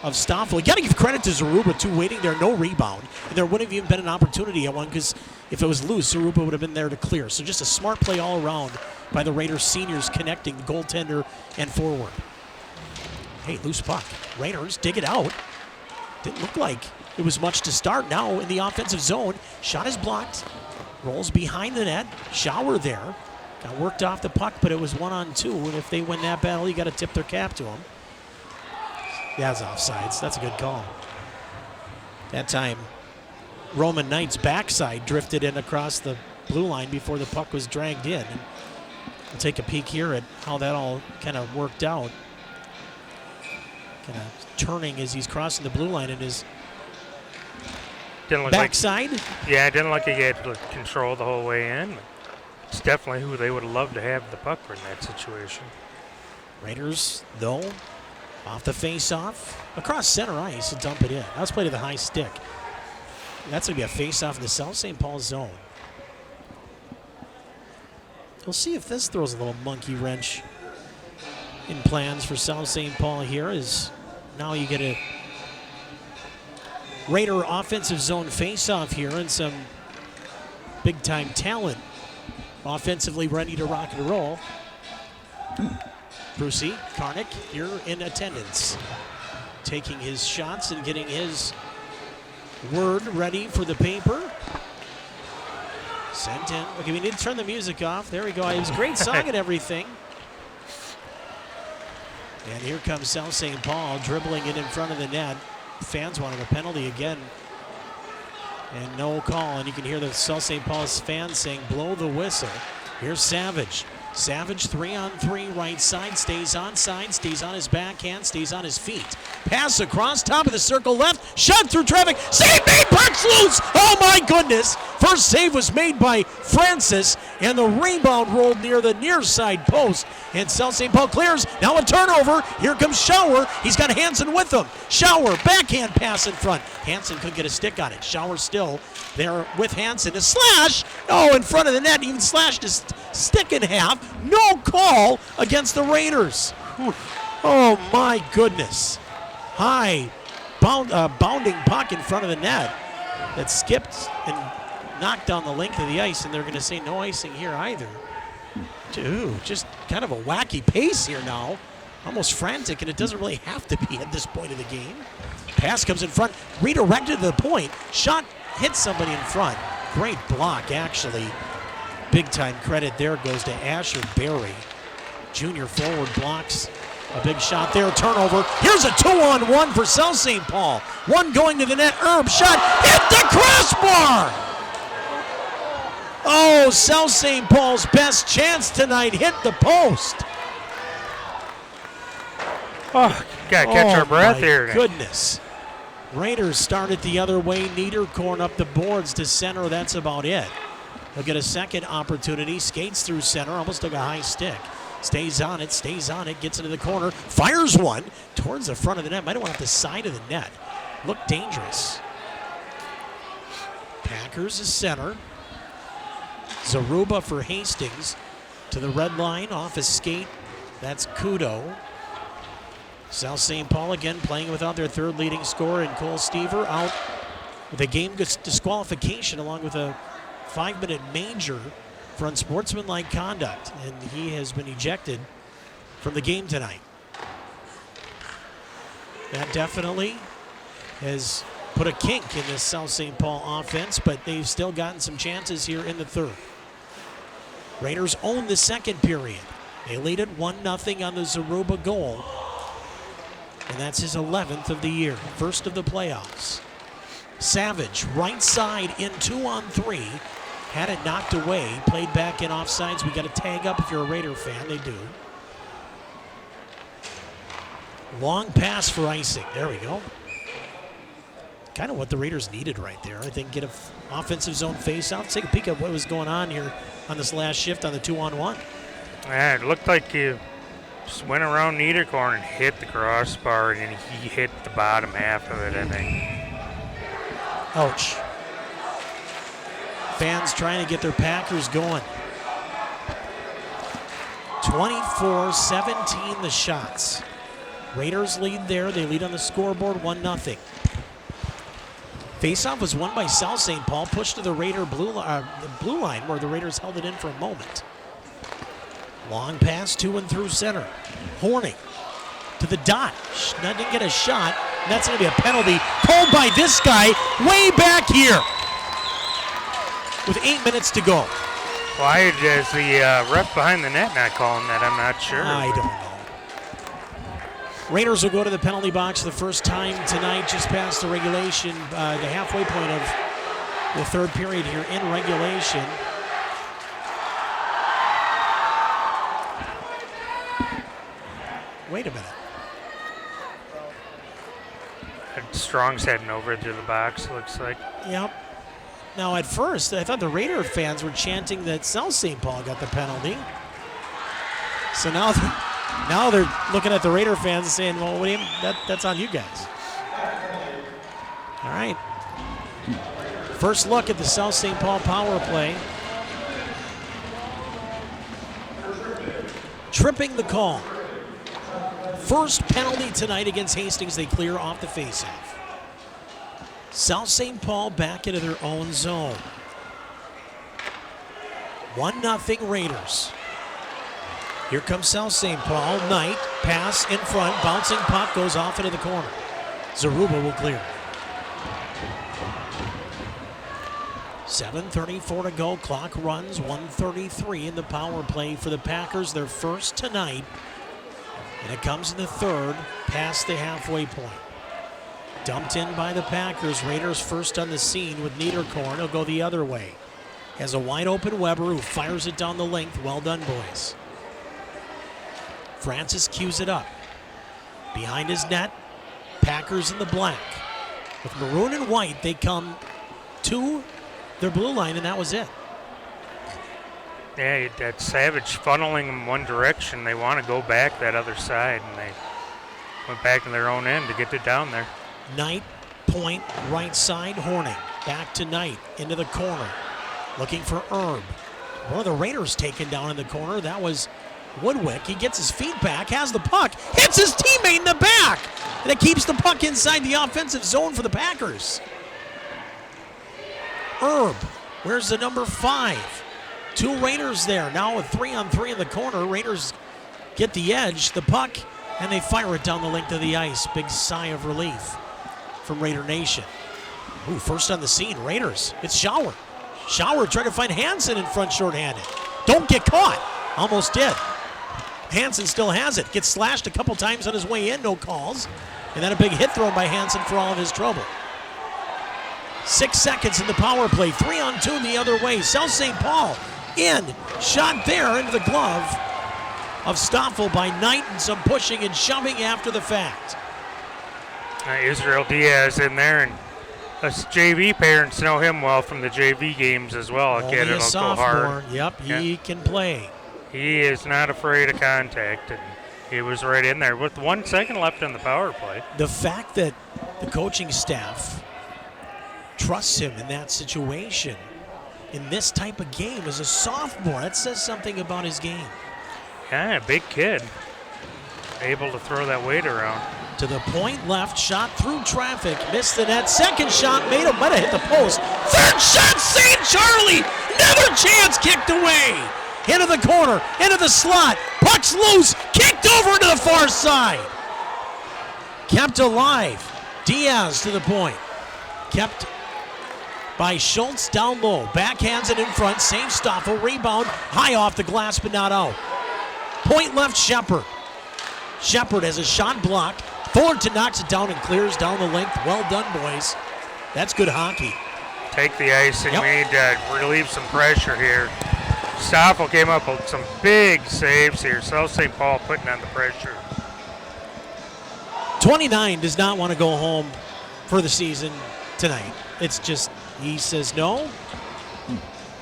C: of Stoffel. You got to give credit to Zaruba, too, waiting there, no rebound. And there wouldn't have even been an opportunity at one because if it was loose, Zaruba would have been there to clear. So just a smart play all around by the Raiders seniors connecting the goaltender and forward. Hey, loose puck. Raiders dig it out. Didn't look like it was much to start. Now in the offensive zone, shot is blocked. Rolls behind the net. Shower there. Got worked off the puck, but it was 1-on-2. And if they win that battle, you got to tip their cap to them. That's offsides. That's a good call. That time, Roman Knight's backside drifted in across the blue line before the puck was dragged in. And we'll take a peek here at how that all kind of worked out. Kind of turning as he's crossing the blue line in his backside.
D: Yeah, it didn't look like he had control the whole way in. It's definitely who they would have loved to have the puck in that situation.
C: Raiders, though, off the face-off, across center ice to dump it in. That was played to the high stick. That's going to be a face-off in the South St. Paul zone. We'll see if this throws a little monkey wrench in plans for South St. Paul here, as now you get a Raider offensive zone face-off here and some big-time talent offensively ready to rock and roll. Brucey, Karnick here in attendance, taking his shots and getting his word ready for the paper. Sent in. Okay, we need to turn the music off. There we go. It was a great song and everything. And here comes South St. Paul dribbling it in front of the net. Fans wanted a penalty again. And no call. And you can hear the South St. Paul's fans saying, blow the whistle. Here's Savage. Savage 3-on-3 right side, stays onside, stays on his backhand, stays on his feet. Pass across, top of the circle left, shot through traffic, save made, puck's loose! Oh my goodness! First save was made by Francis, and the rebound rolled near the near side post. And South St. Paul clears, now a turnover, here comes Schauer, he's got Hansen with him. Schauer, backhand pass in front. Hansen couldn't get a stick on it. Schauer still there with Hansen, a slash, oh, in front of the net, even slashed his stick in half. No call against the Raiders. Oh my goodness. High bounding puck in front of the net that skipped and knocked down the length of the ice, and they're going to say no icing here either. Dude, just kind of a wacky pace here now. Almost frantic, and it doesn't really have to be at this point of the game. Pass comes in front, redirected to the point. Shot hits somebody in front. Great block, actually. Big time credit there goes to Asher Berry. Junior forward blocks a big shot there. Turnover. Here's a 2-on-1 for South St. Paul. One going to the net. Erb shot. Hit the crossbar. Oh, South St. Paul's best chance tonight hit the post.
D: Oh, gotta catch our breath here.
C: Goodness. Raiders started the other way. Niederkorn up the boards to center. That's about it. They'll get a second opportunity. Skates through center. Almost took a high stick. Stays on it. Gets into the corner. Fires one towards the front of the net. Might have went off the side of the net. Looked dangerous. Packers is center. Zaruba for Hastings to the red line. Off his skate. That's Kudo. South St. Paul again playing without their third leading scorer, and Cole Stever out with a game disqualification along with a 5-minute major for unsportsmanlike conduct, and he has been ejected from the game tonight. That definitely has put a kink in this South St. Paul offense, but they've still gotten some chances here in the third. Raiders own the second period. They lead it 1-0 on the Zaruba goal. And that's his 11th of the year, first of the playoffs. Savage, right side in 2-on-3. Had it knocked away, played back in offsides. We got a tag up if you're a Raider fan, they do. Long pass for icing, there we go. Kind of what the Raiders needed right there. I think get an offensive zone face-off. Let's take a peek at what was going on here on this last shift on the 2-on-1.
D: Yeah, it looked like you just went around neither corner and hit the crossbar, and then he hit the bottom half of it, I think.
C: Ouch. Fans trying to get their Packers going. 24-17 the shots. Raiders lead there. They lead on the scoreboard 1-0. Faceoff was won by South St. Paul, pushed to the Raider blue line where the Raiders held it in for a moment. Long pass to and through center. Horning to the dot. Didn't get a shot. And that's going to be a penalty called by this guy way back here with 8 minutes to go.
D: Why is the ref behind the net not calling that? I'm not sure.
C: I don't know. Raiders will go to the penalty box the first time tonight, just past the regulation, the halfway point of the third period here in regulation. Wait a minute.
D: Strong's heading over to the box, looks like.
C: Yep. Now, at first, I thought the Raider fans were chanting that South St. Paul got the penalty. So now they're looking at the Raider fans and saying, well, what do you, that's on you guys. All right. First look at the South St. Paul power play. Tripping the call. First penalty tonight against Hastings. They clear off the faceoff. South St. Paul back into their own zone. 1-0 Raiders. Here comes South St. Paul. Knight, pass in front, bouncing puck goes off into the corner. Zaruba will clear. 7:34 to go. Clock runs. 1:33 in the power play for the Packers. Their first tonight. And it comes in the third, past the halfway point. Dumped in by the Packers. Raiders first on the scene with Niederkorn. He'll go the other way. Has a wide open Weber who fires it down the length. Well done, boys. Francis cues it up. Behind his net, Packers in the black. With maroon and white, they come to their blue line, and that was it.
D: Yeah, that Savage funneling them one direction. They want to go back that other side, and they went back to their own end to get it down there.
C: Knight, point, right side, Horning. Back to Knight, into the corner. Looking for Erb. One of the Raiders taken down in the corner. That was Woodwick. He gets his feet back, has the puck, hits his teammate in the back. And it keeps the puck inside the offensive zone for the Packers. Erb, where's the number 5? 2 Raiders there. Now a 3-on-3 in the corner. Raiders get the edge, the puck, and they fire it down the length of the ice. Big sigh of relief from Raider Nation. Ooh, first on the scene, Raiders. It's Schauer. Schauer trying to find Hansen in front shorthanded. Don't get caught. Almost did. Hansen still has it. Gets slashed a couple times on his way in, no calls. And then a big hit thrown by Hansen for all of his trouble. 6 seconds in the power play. 3-on-2 the other way. South St. Paul in. Shot there into the glove of Stoffel by Knight, and some pushing and shoving after the fact.
D: Israel Diaz in there, and us JV parents know him well from the JV games as well.
C: Only a sophomore. Yep, he can play.
D: He is not afraid of contact, and he was right in there with 1 second left in the power play.
C: The fact that the coaching staff trusts him in that situation, in this type of game as a sophomore, that says something about his game.
D: Yeah, big kid. Able to throw that weight around.
C: To the point left, shot through traffic, missed the net. Second shot, might have hit the post. Third shot, St. Charlie! Another chance kicked away. Into the corner, into the slot. Puck's loose, kicked over to the far side. Kept alive. Diaz to the point. Kept by Schultz down low. Backhands it in front. Save Stoffel. Rebound. High off the glass, but not out. Point left, Shepard. Shepard has a shot blocked. Fullerton knocks it down and clears down the length. Well done, boys. That's good hockey.
D: Take the ice, and we need to relieve some pressure here. Stoffel came up with some big saves here. South St. Paul putting on the pressure.
C: 29 does not want to go home for the season tonight. It's just, he says no,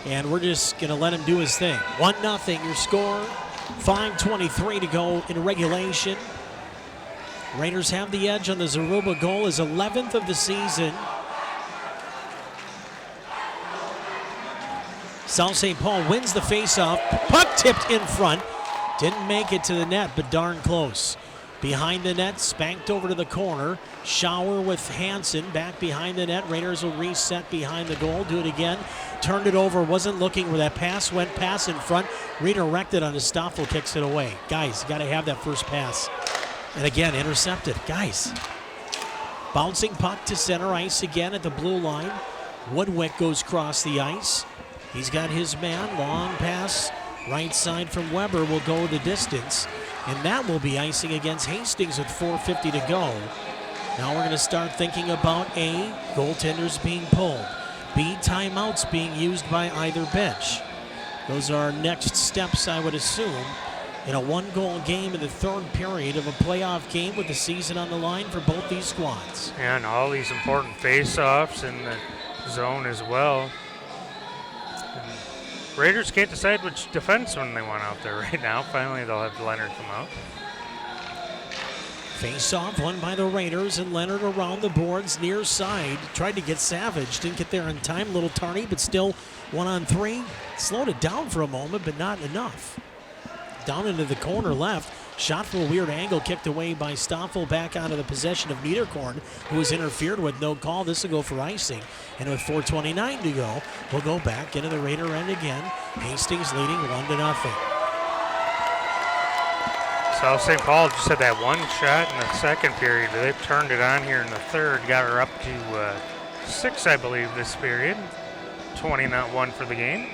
C: and we're just going to let him do his thing. 1-0 your score. 5:23 to go in regulation. Raiders have the edge on the Zaruba goal, his 11th of the season. South St. Paul wins the faceoff. Puck tipped in front. Didn't make it to the net, but darn close. Behind the net, spanked over to the corner. Shower with Hansen back behind the net. Raiders will reset behind the goal. Do it again. Turned it over. Wasn't looking where that pass went. Pass in front. Redirected on his Stoffel. Kicks it away. Guys, you got to have that first pass. And again, intercepted. Guys. Bouncing puck to center ice again at the blue line. Woodwick goes across the ice. He's got his man. Long pass. Right side from Weber will go the distance. And that will be icing against Hastings with 4:50 to go. Now we're going to start thinking about A, goaltenders being pulled. B, timeouts being used by either bench. Those are our next steps, I would assume, in a one-goal game in the third period of a playoff game with the season on the line for both these squads.
D: Yeah, and all these important face-offs in the zone as well. And Raiders can't decide which defenseman they want out there right now. Finally, they'll have Leonard come out.
C: Face-off won by the Raiders, and Leonard around the boards near side. Tried to get Savage, didn't get there in time. Little tardy, but still 1-on-3. Slowed it down for a moment, but not enough. Down into the corner left. Shot from a weird angle, kicked away by Stoffel, back out of the possession of Niederkorn, who was interfered with. No call. This will go for icing. And with 4:29 to go, we'll go back into the Raider end again. Hastings leading 1-0.
D: South St. Paul just had that one shot in the second period. They've turned it on here in the third. Got her up to 6, I believe, this period. 20-1 for the game.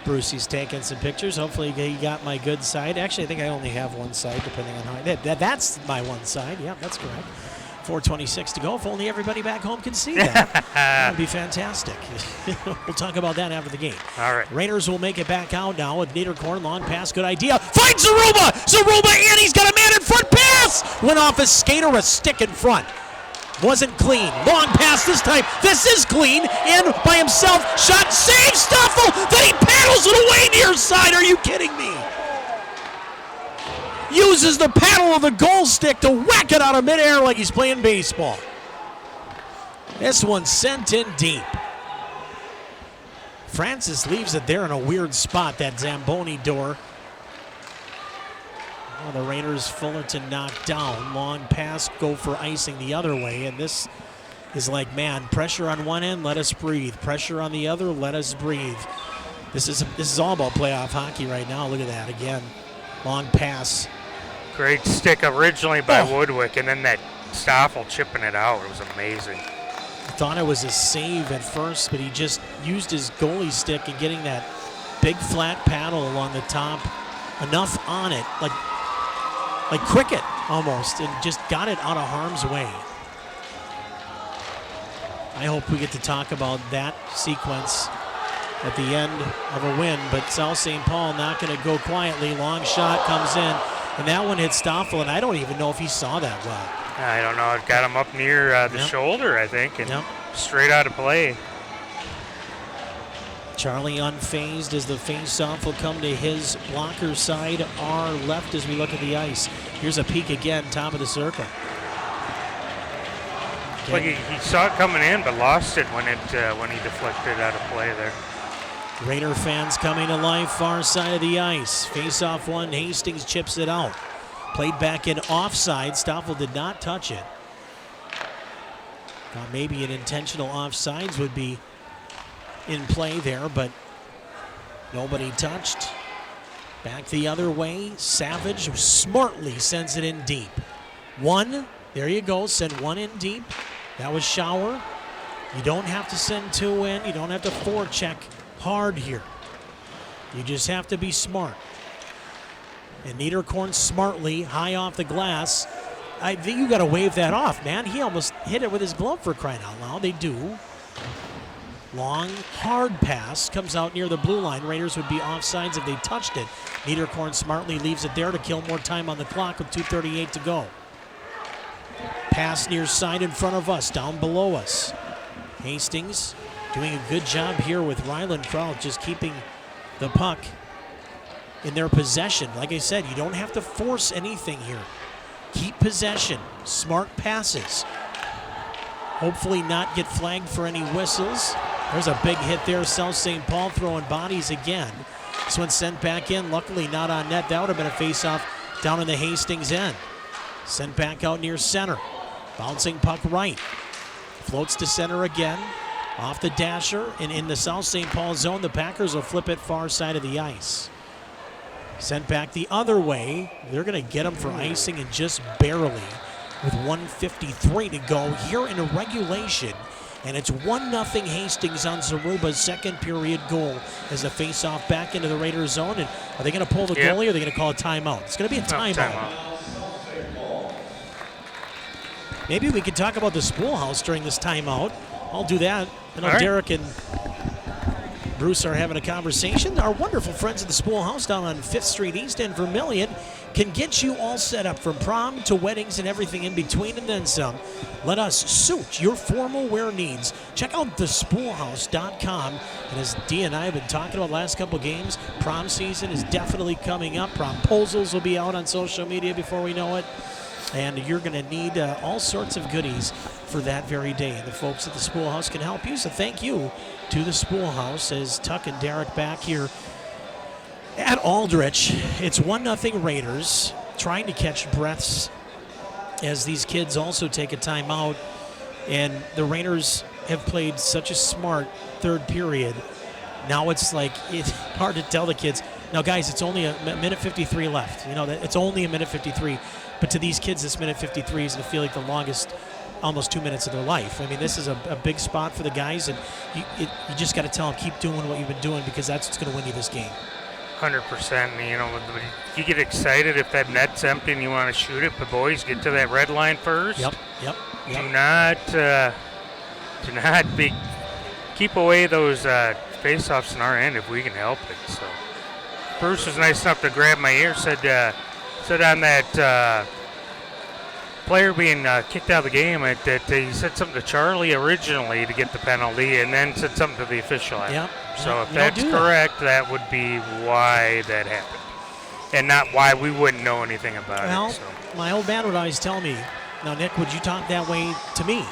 C: Brucey's taking some pictures. Hopefully he got my good side. Actually, I think I only have one side, depending on how that's my one side. Yeah, that's correct. 4:26 to go. If only everybody back home can see that. That would be fantastic. We'll talk about that after the game.
D: All right.
C: Raiders will make it back out now with Niederkorn. Long pass. Good idea. Finds Zaruba. Zaruba in. He's got a man in front. Pass. Went off his skater. A stick in front. Wasn't clean. Long pass this time. This is clean. In by himself. Shot. Save Stoffel. Then he paddles it away near side. Are you kidding me? Uses the paddle of the goal stick to whack it out of midair like he's playing baseball. This one sent in deep. Francis leaves it there in a weird spot, that Zamboni door. Well, the Raiders, Fullerton knocked down. Long pass, go for icing the other way. And this is like, man, pressure on one end, let us breathe. Pressure on the other, let us breathe. This is all about playoff hockey right now. Look at that again. Long pass.
D: Great stick originally by Woodwick, and then that Stoffel chipping it out. It was amazing.
C: I thought it was a save at first, but he just used his goalie stick and getting that big flat paddle along the top. Enough on it, like cricket almost, and just got it out of harm's way. I hope we get to talk about that sequence at the end of a win, but South St. Paul not going to go quietly. Long shot comes in, and that one hit Stoffel, and I don't even know if he saw that well.
D: I don't know. It got him up near the shoulder, I think, and straight out of play.
C: Charlie unfazed as the face-off will come to his blocker side, our left as we look at the ice. Here's a peek again, top of the circle.
D: Like he saw it coming in, but lost it when he deflected out of play there.
C: Raider fans coming to life, far side of the ice. Face-off one, Hastings chips it out. Played back in offside. Stoffel did not touch it. Thought maybe an intentional offsides would be in play there, but nobody touched. Back the other way. Savage smartly sends it in deep. One, there you go, send one in deep. That was Shower. You don't have to send two in. You don't have to forecheck hard here. You just have to be smart. And Niederkorn smartly, high off the glass. I think you got to wave that off, man. He almost hit it with his glove, for crying out loud. They do. Long, hard pass comes out near the blue line. Raiders would be offsides if they touched it. Niederkorn smartly leaves it there to kill more time on the clock with 2:38 to go. Pass near side in front of us, down below us. Hastings doing a good job here with Ryland Kraut, just keeping the puck in their possession. Like I said, you don't have to force anything here. Keep possession, smart passes. Hopefully not get flagged for any whistles. There's a big hit there. South St. Paul throwing bodies again. This one sent back in, luckily not on net. That would have been a face-off down in the Hastings end. Sent back out near center. Bouncing puck right. Floats to center again. Off the dasher and in the South St. Paul zone. The Packers will flip it far side of the ice. Sent back the other way. They're going to get him for icing and just barely with 1:53 to go here in a regulation. And it's 1-0 Hastings on Zaruba's second period goal as a face-off back into the Raiders zone. And are they going to pull the goalie or are they going to call a timeout? It's going to be a timeout. Maybe we could talk about the Spoolhouse during this timeout. I'll do that. I know Derek and Bruce are having a conversation. Our wonderful friends at the Spoolhouse down on 5th Street East in Vermilion can get you all set up from prom to weddings and everything in between and then some. Let us suit your formal wear needs. Check out thespoolhouse.com. And as Dee and I have been talking about the last couple games, prom season is definitely coming up. Promposals will be out on social media before we know it. And you're going to need all sorts of goodies for that very day. And the folks at the Spoolhouse can help you. So thank you to the Spoolhouse as Tuck and Derek back here at Aldrich. It's 1-0 Raiders, trying to catch breaths as these kids also take a timeout. And the Raiders have played such a smart third period. Now it's like it's hard to tell the kids. Now, guys, it's only a minute 53 left. You know, it's only a minute 53. But to these kids, this minute 53 is going to feel like the longest, almost 2 minutes of their life. I mean, this is a big spot for the guys, and you just got to tell them, keep doing what you've been doing because that's what's going to win you this game.
D: 100%. You know, you get excited if that net's empty and you want to shoot it, but boys, get to that red line first.
C: Yep.
D: Do not keep away those face-offs in our end if we can help it. So Bruce was nice enough to grab my ear, said on that player being kicked out of the game, that he said something to Charlie originally to get the penalty and then said something to the official.
C: Yep.
D: So if that's correct, that would be why that happened. And not why we wouldn't know anything about it.
C: Well,
D: so.
C: My old man would always tell me, now, Nick, would you talk that way to me?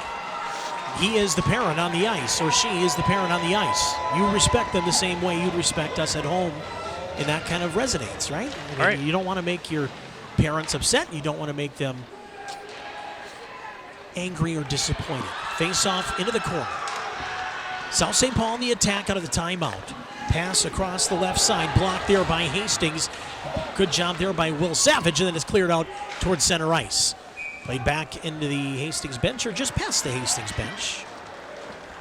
C: He is the parent on the ice, or she is the parent on the ice. You respect them the same way you'd respect us at home in that kind of resonates, right? I mean, you don't want to make your parents upset. You don't want to make them angry or disappointed. Face off into the corner. South St. Paul in the attack out of the timeout. Pass across the left side, blocked there by Hastings. Good job there by Will Savage, and then it's cleared out towards center ice. Played back into the Hastings bench, or just past the Hastings bench.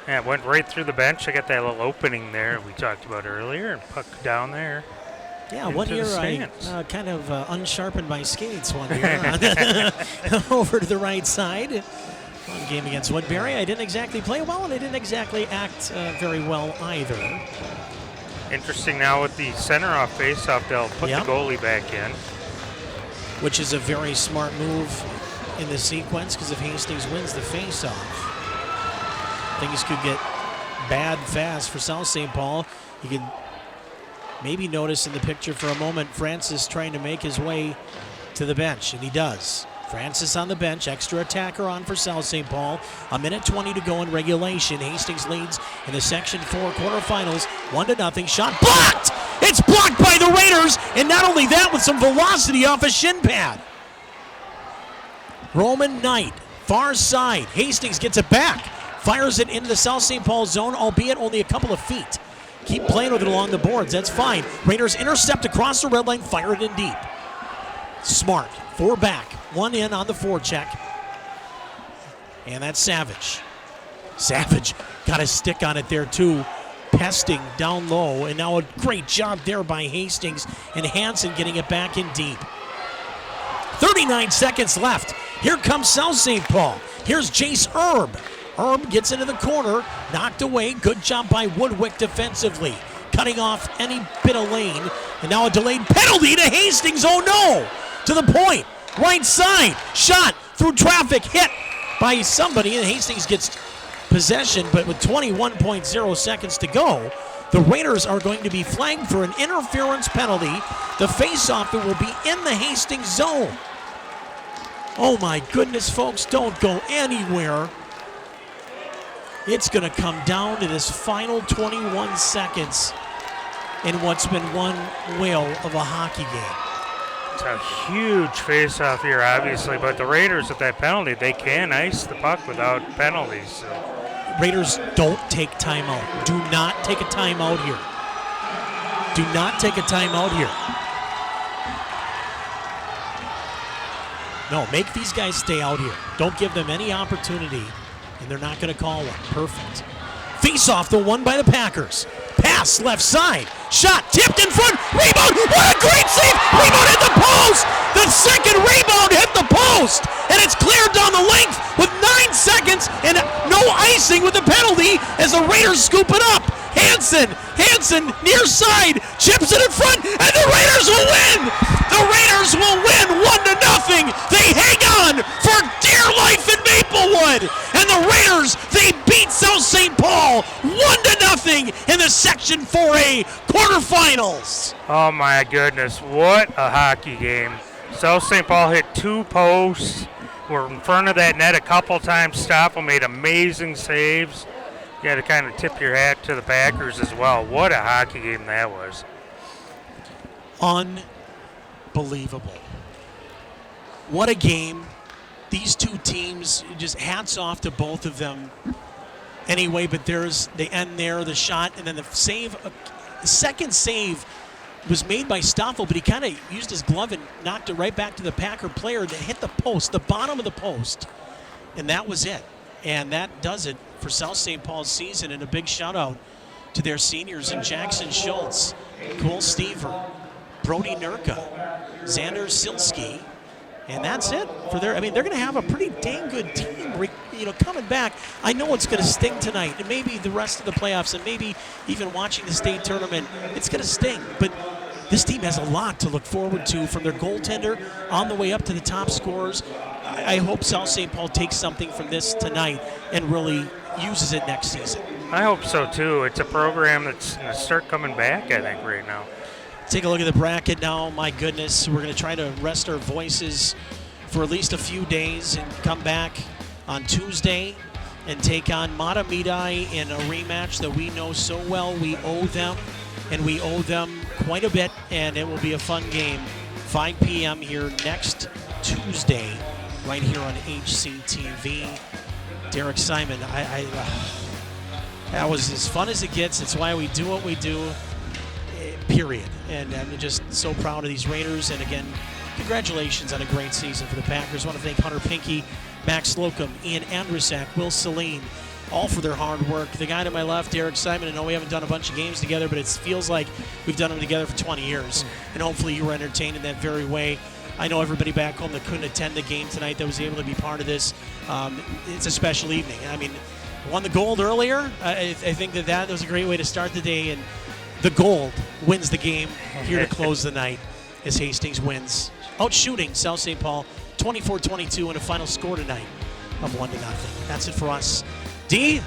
D: Yeah, it went right through the bench. I got that little opening there we talked about earlier, and puck down there.
C: Yeah, one year I kind of unsharpened my skates one year over to the right side. One game against Woodbury. I didn't exactly play well, and I didn't exactly act very well either.
D: Interesting now with the center-off face-off, they'll put the goalie back in.
C: Which is a very smart move in the sequence, because if Hastings wins the face-off, things could get bad fast for South St. Paul. You can maybe notice in the picture for a moment Francis trying to make his way to the bench, and he does. Francis on the bench, extra attacker on for South St. Paul. A minute 20 to go in regulation. Hastings leads in the Section 4 quarterfinals, 1-0. Shot blocked! It's blocked by the Raiders, and not only that, with some velocity off a shin pad. Roman Knight, far side. Hastings gets it back, fires it into the South St. Paul zone, albeit only a couple of feet. Keep playing with it along the boards, that's fine. Raiders intercept across the red line, fire it in deep. Smart, 4 back. One in on the forecheck. And that's Savage. Savage got a stick on it there too. Pesting down low, and now a great job there by Hastings, and Hansen getting it back in deep. 39 seconds left. Here comes South St. Paul. Here's Jace Erb. Erb gets into the corner, knocked away. Good job by Woodwick defensively, cutting off any bit of lane. And now a delayed penalty to Hastings. Oh no! To the point. Right side. Shot through traffic. Hit by somebody, and Hastings gets possession, but with 21.0 seconds to go, the Raiders are going to be flagged for an interference penalty. The face-off will be in the Hastings zone. Oh my goodness, folks, don't go anywhere. It's going to come down to this final 21 seconds in what's been one whale of a hockey game.
D: It's a huge face-off here, obviously, but the Raiders with that penalty, they can ice the puck without penalties. So.
C: Raiders don't take timeout. Do not take a timeout here. Do not take a timeout here. No, make these guys stay out here. Don't give them any opportunity, and they're not going to call one. Perfect. Face-off, the one by the Packers. Pass left side. Shot tipped in front. Rebound. What a great save. Rebound hit the post. The second rebound hit the post. And it's cleared down the length with 9 seconds and no icing with the penalty as the Raiders scoop it up. Hansen near side. Chips it in front. And the Raiders will win. The Raiders will win 1-0. They hang on for dear life in Maplewood. And the Raiders, they beat South St. Paul 1-0 in the Section 4A quarterfinals.
D: Oh my goodness, what a hockey game. South St. Paul hit 2 posts, were in front of that net a couple times, stopped them, made amazing saves. You got to kind of tip your hat to the Packers as well. What a hockey game that was.
C: Unbelievable. What a game. These two teams, just hats off to both of them. Anyway, but they end there, the shot, and then the save. The second save was made by Stoffel, but he kind of used his glove and knocked it right back to the Packer player to hit the post, the bottom of the post. And that was it. And that does it for South St. Paul's season. And a big shout out to their seniors in Jackson Schultz, Cole Stever, Brody Nurka, Xander Silsky. And that's it for they're going to have a pretty dang good team, coming back. I know it's going to sting tonight, and maybe the rest of the playoffs, and maybe even watching the state tournament. It's going to sting, but this team has a lot to look forward to, from their goaltender on the way up to the top scorers. I hope South St. Paul takes something from this tonight and really uses it next season.
D: I hope so too. It's a program that's going to start coming back, I think, right now.
C: Take a look at the bracket now. My goodness, we're going to try to rest our voices for at least a few days and come back on Tuesday and take on Matamidi in a rematch that we know so well. We owe them, and we owe them quite a bit, and it will be a fun game. 5 p.m. here next Tuesday, right here on HCTV. Derek Simon, that was as fun as it gets. It's why we do what we do. Period. And I'm just so proud of these Raiders. And again, congratulations on a great season for the Packers. I want to thank Hunter Pinky, Max Slocum, Ian Andrusak, Will Celine, all for their hard work. The guy to my left, Derek Simon, I know we haven't done a bunch of games together, but it feels like we've done them together for 20 years. And hopefully you were entertained in that very way. I know everybody back home that couldn't attend the game tonight that was able to be part of this. It's a special evening. I mean, won the gold earlier. I think that was a great way to start the day. And the gold wins the game here to close the night as Hastings wins, outshooting South St. Paul 24-22 in a final score tonight of 1-0. That's it for us. D,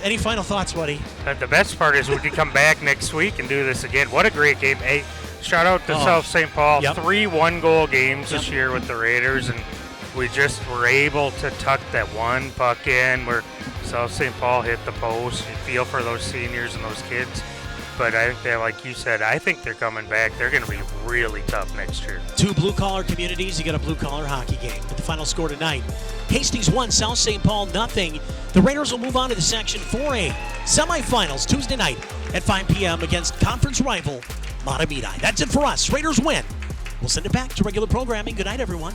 C: any final thoughts, buddy?
D: The best part is we can come back next week and do this again. What a great game. Hey, shout out to South St. Paul.
C: Yep.
D: 3 one-goal games this year with the Raiders, and we just were able to tuck that one puck in where South St. Paul hit the post. You feel for those seniors and those kids. But I think they're, like you said, I think they're coming back. They're going to be really tough next year. 2
C: blue-collar communities, you got a blue-collar hockey game. But the final score tonight, Hastings 1, South St. Paul 0. The Raiders will move on to the Section 4A semifinals Tuesday night at 5 p.m. against conference rival Matamidi. That's it for us. Raiders win. We'll send it back to regular programming. Good night, everyone.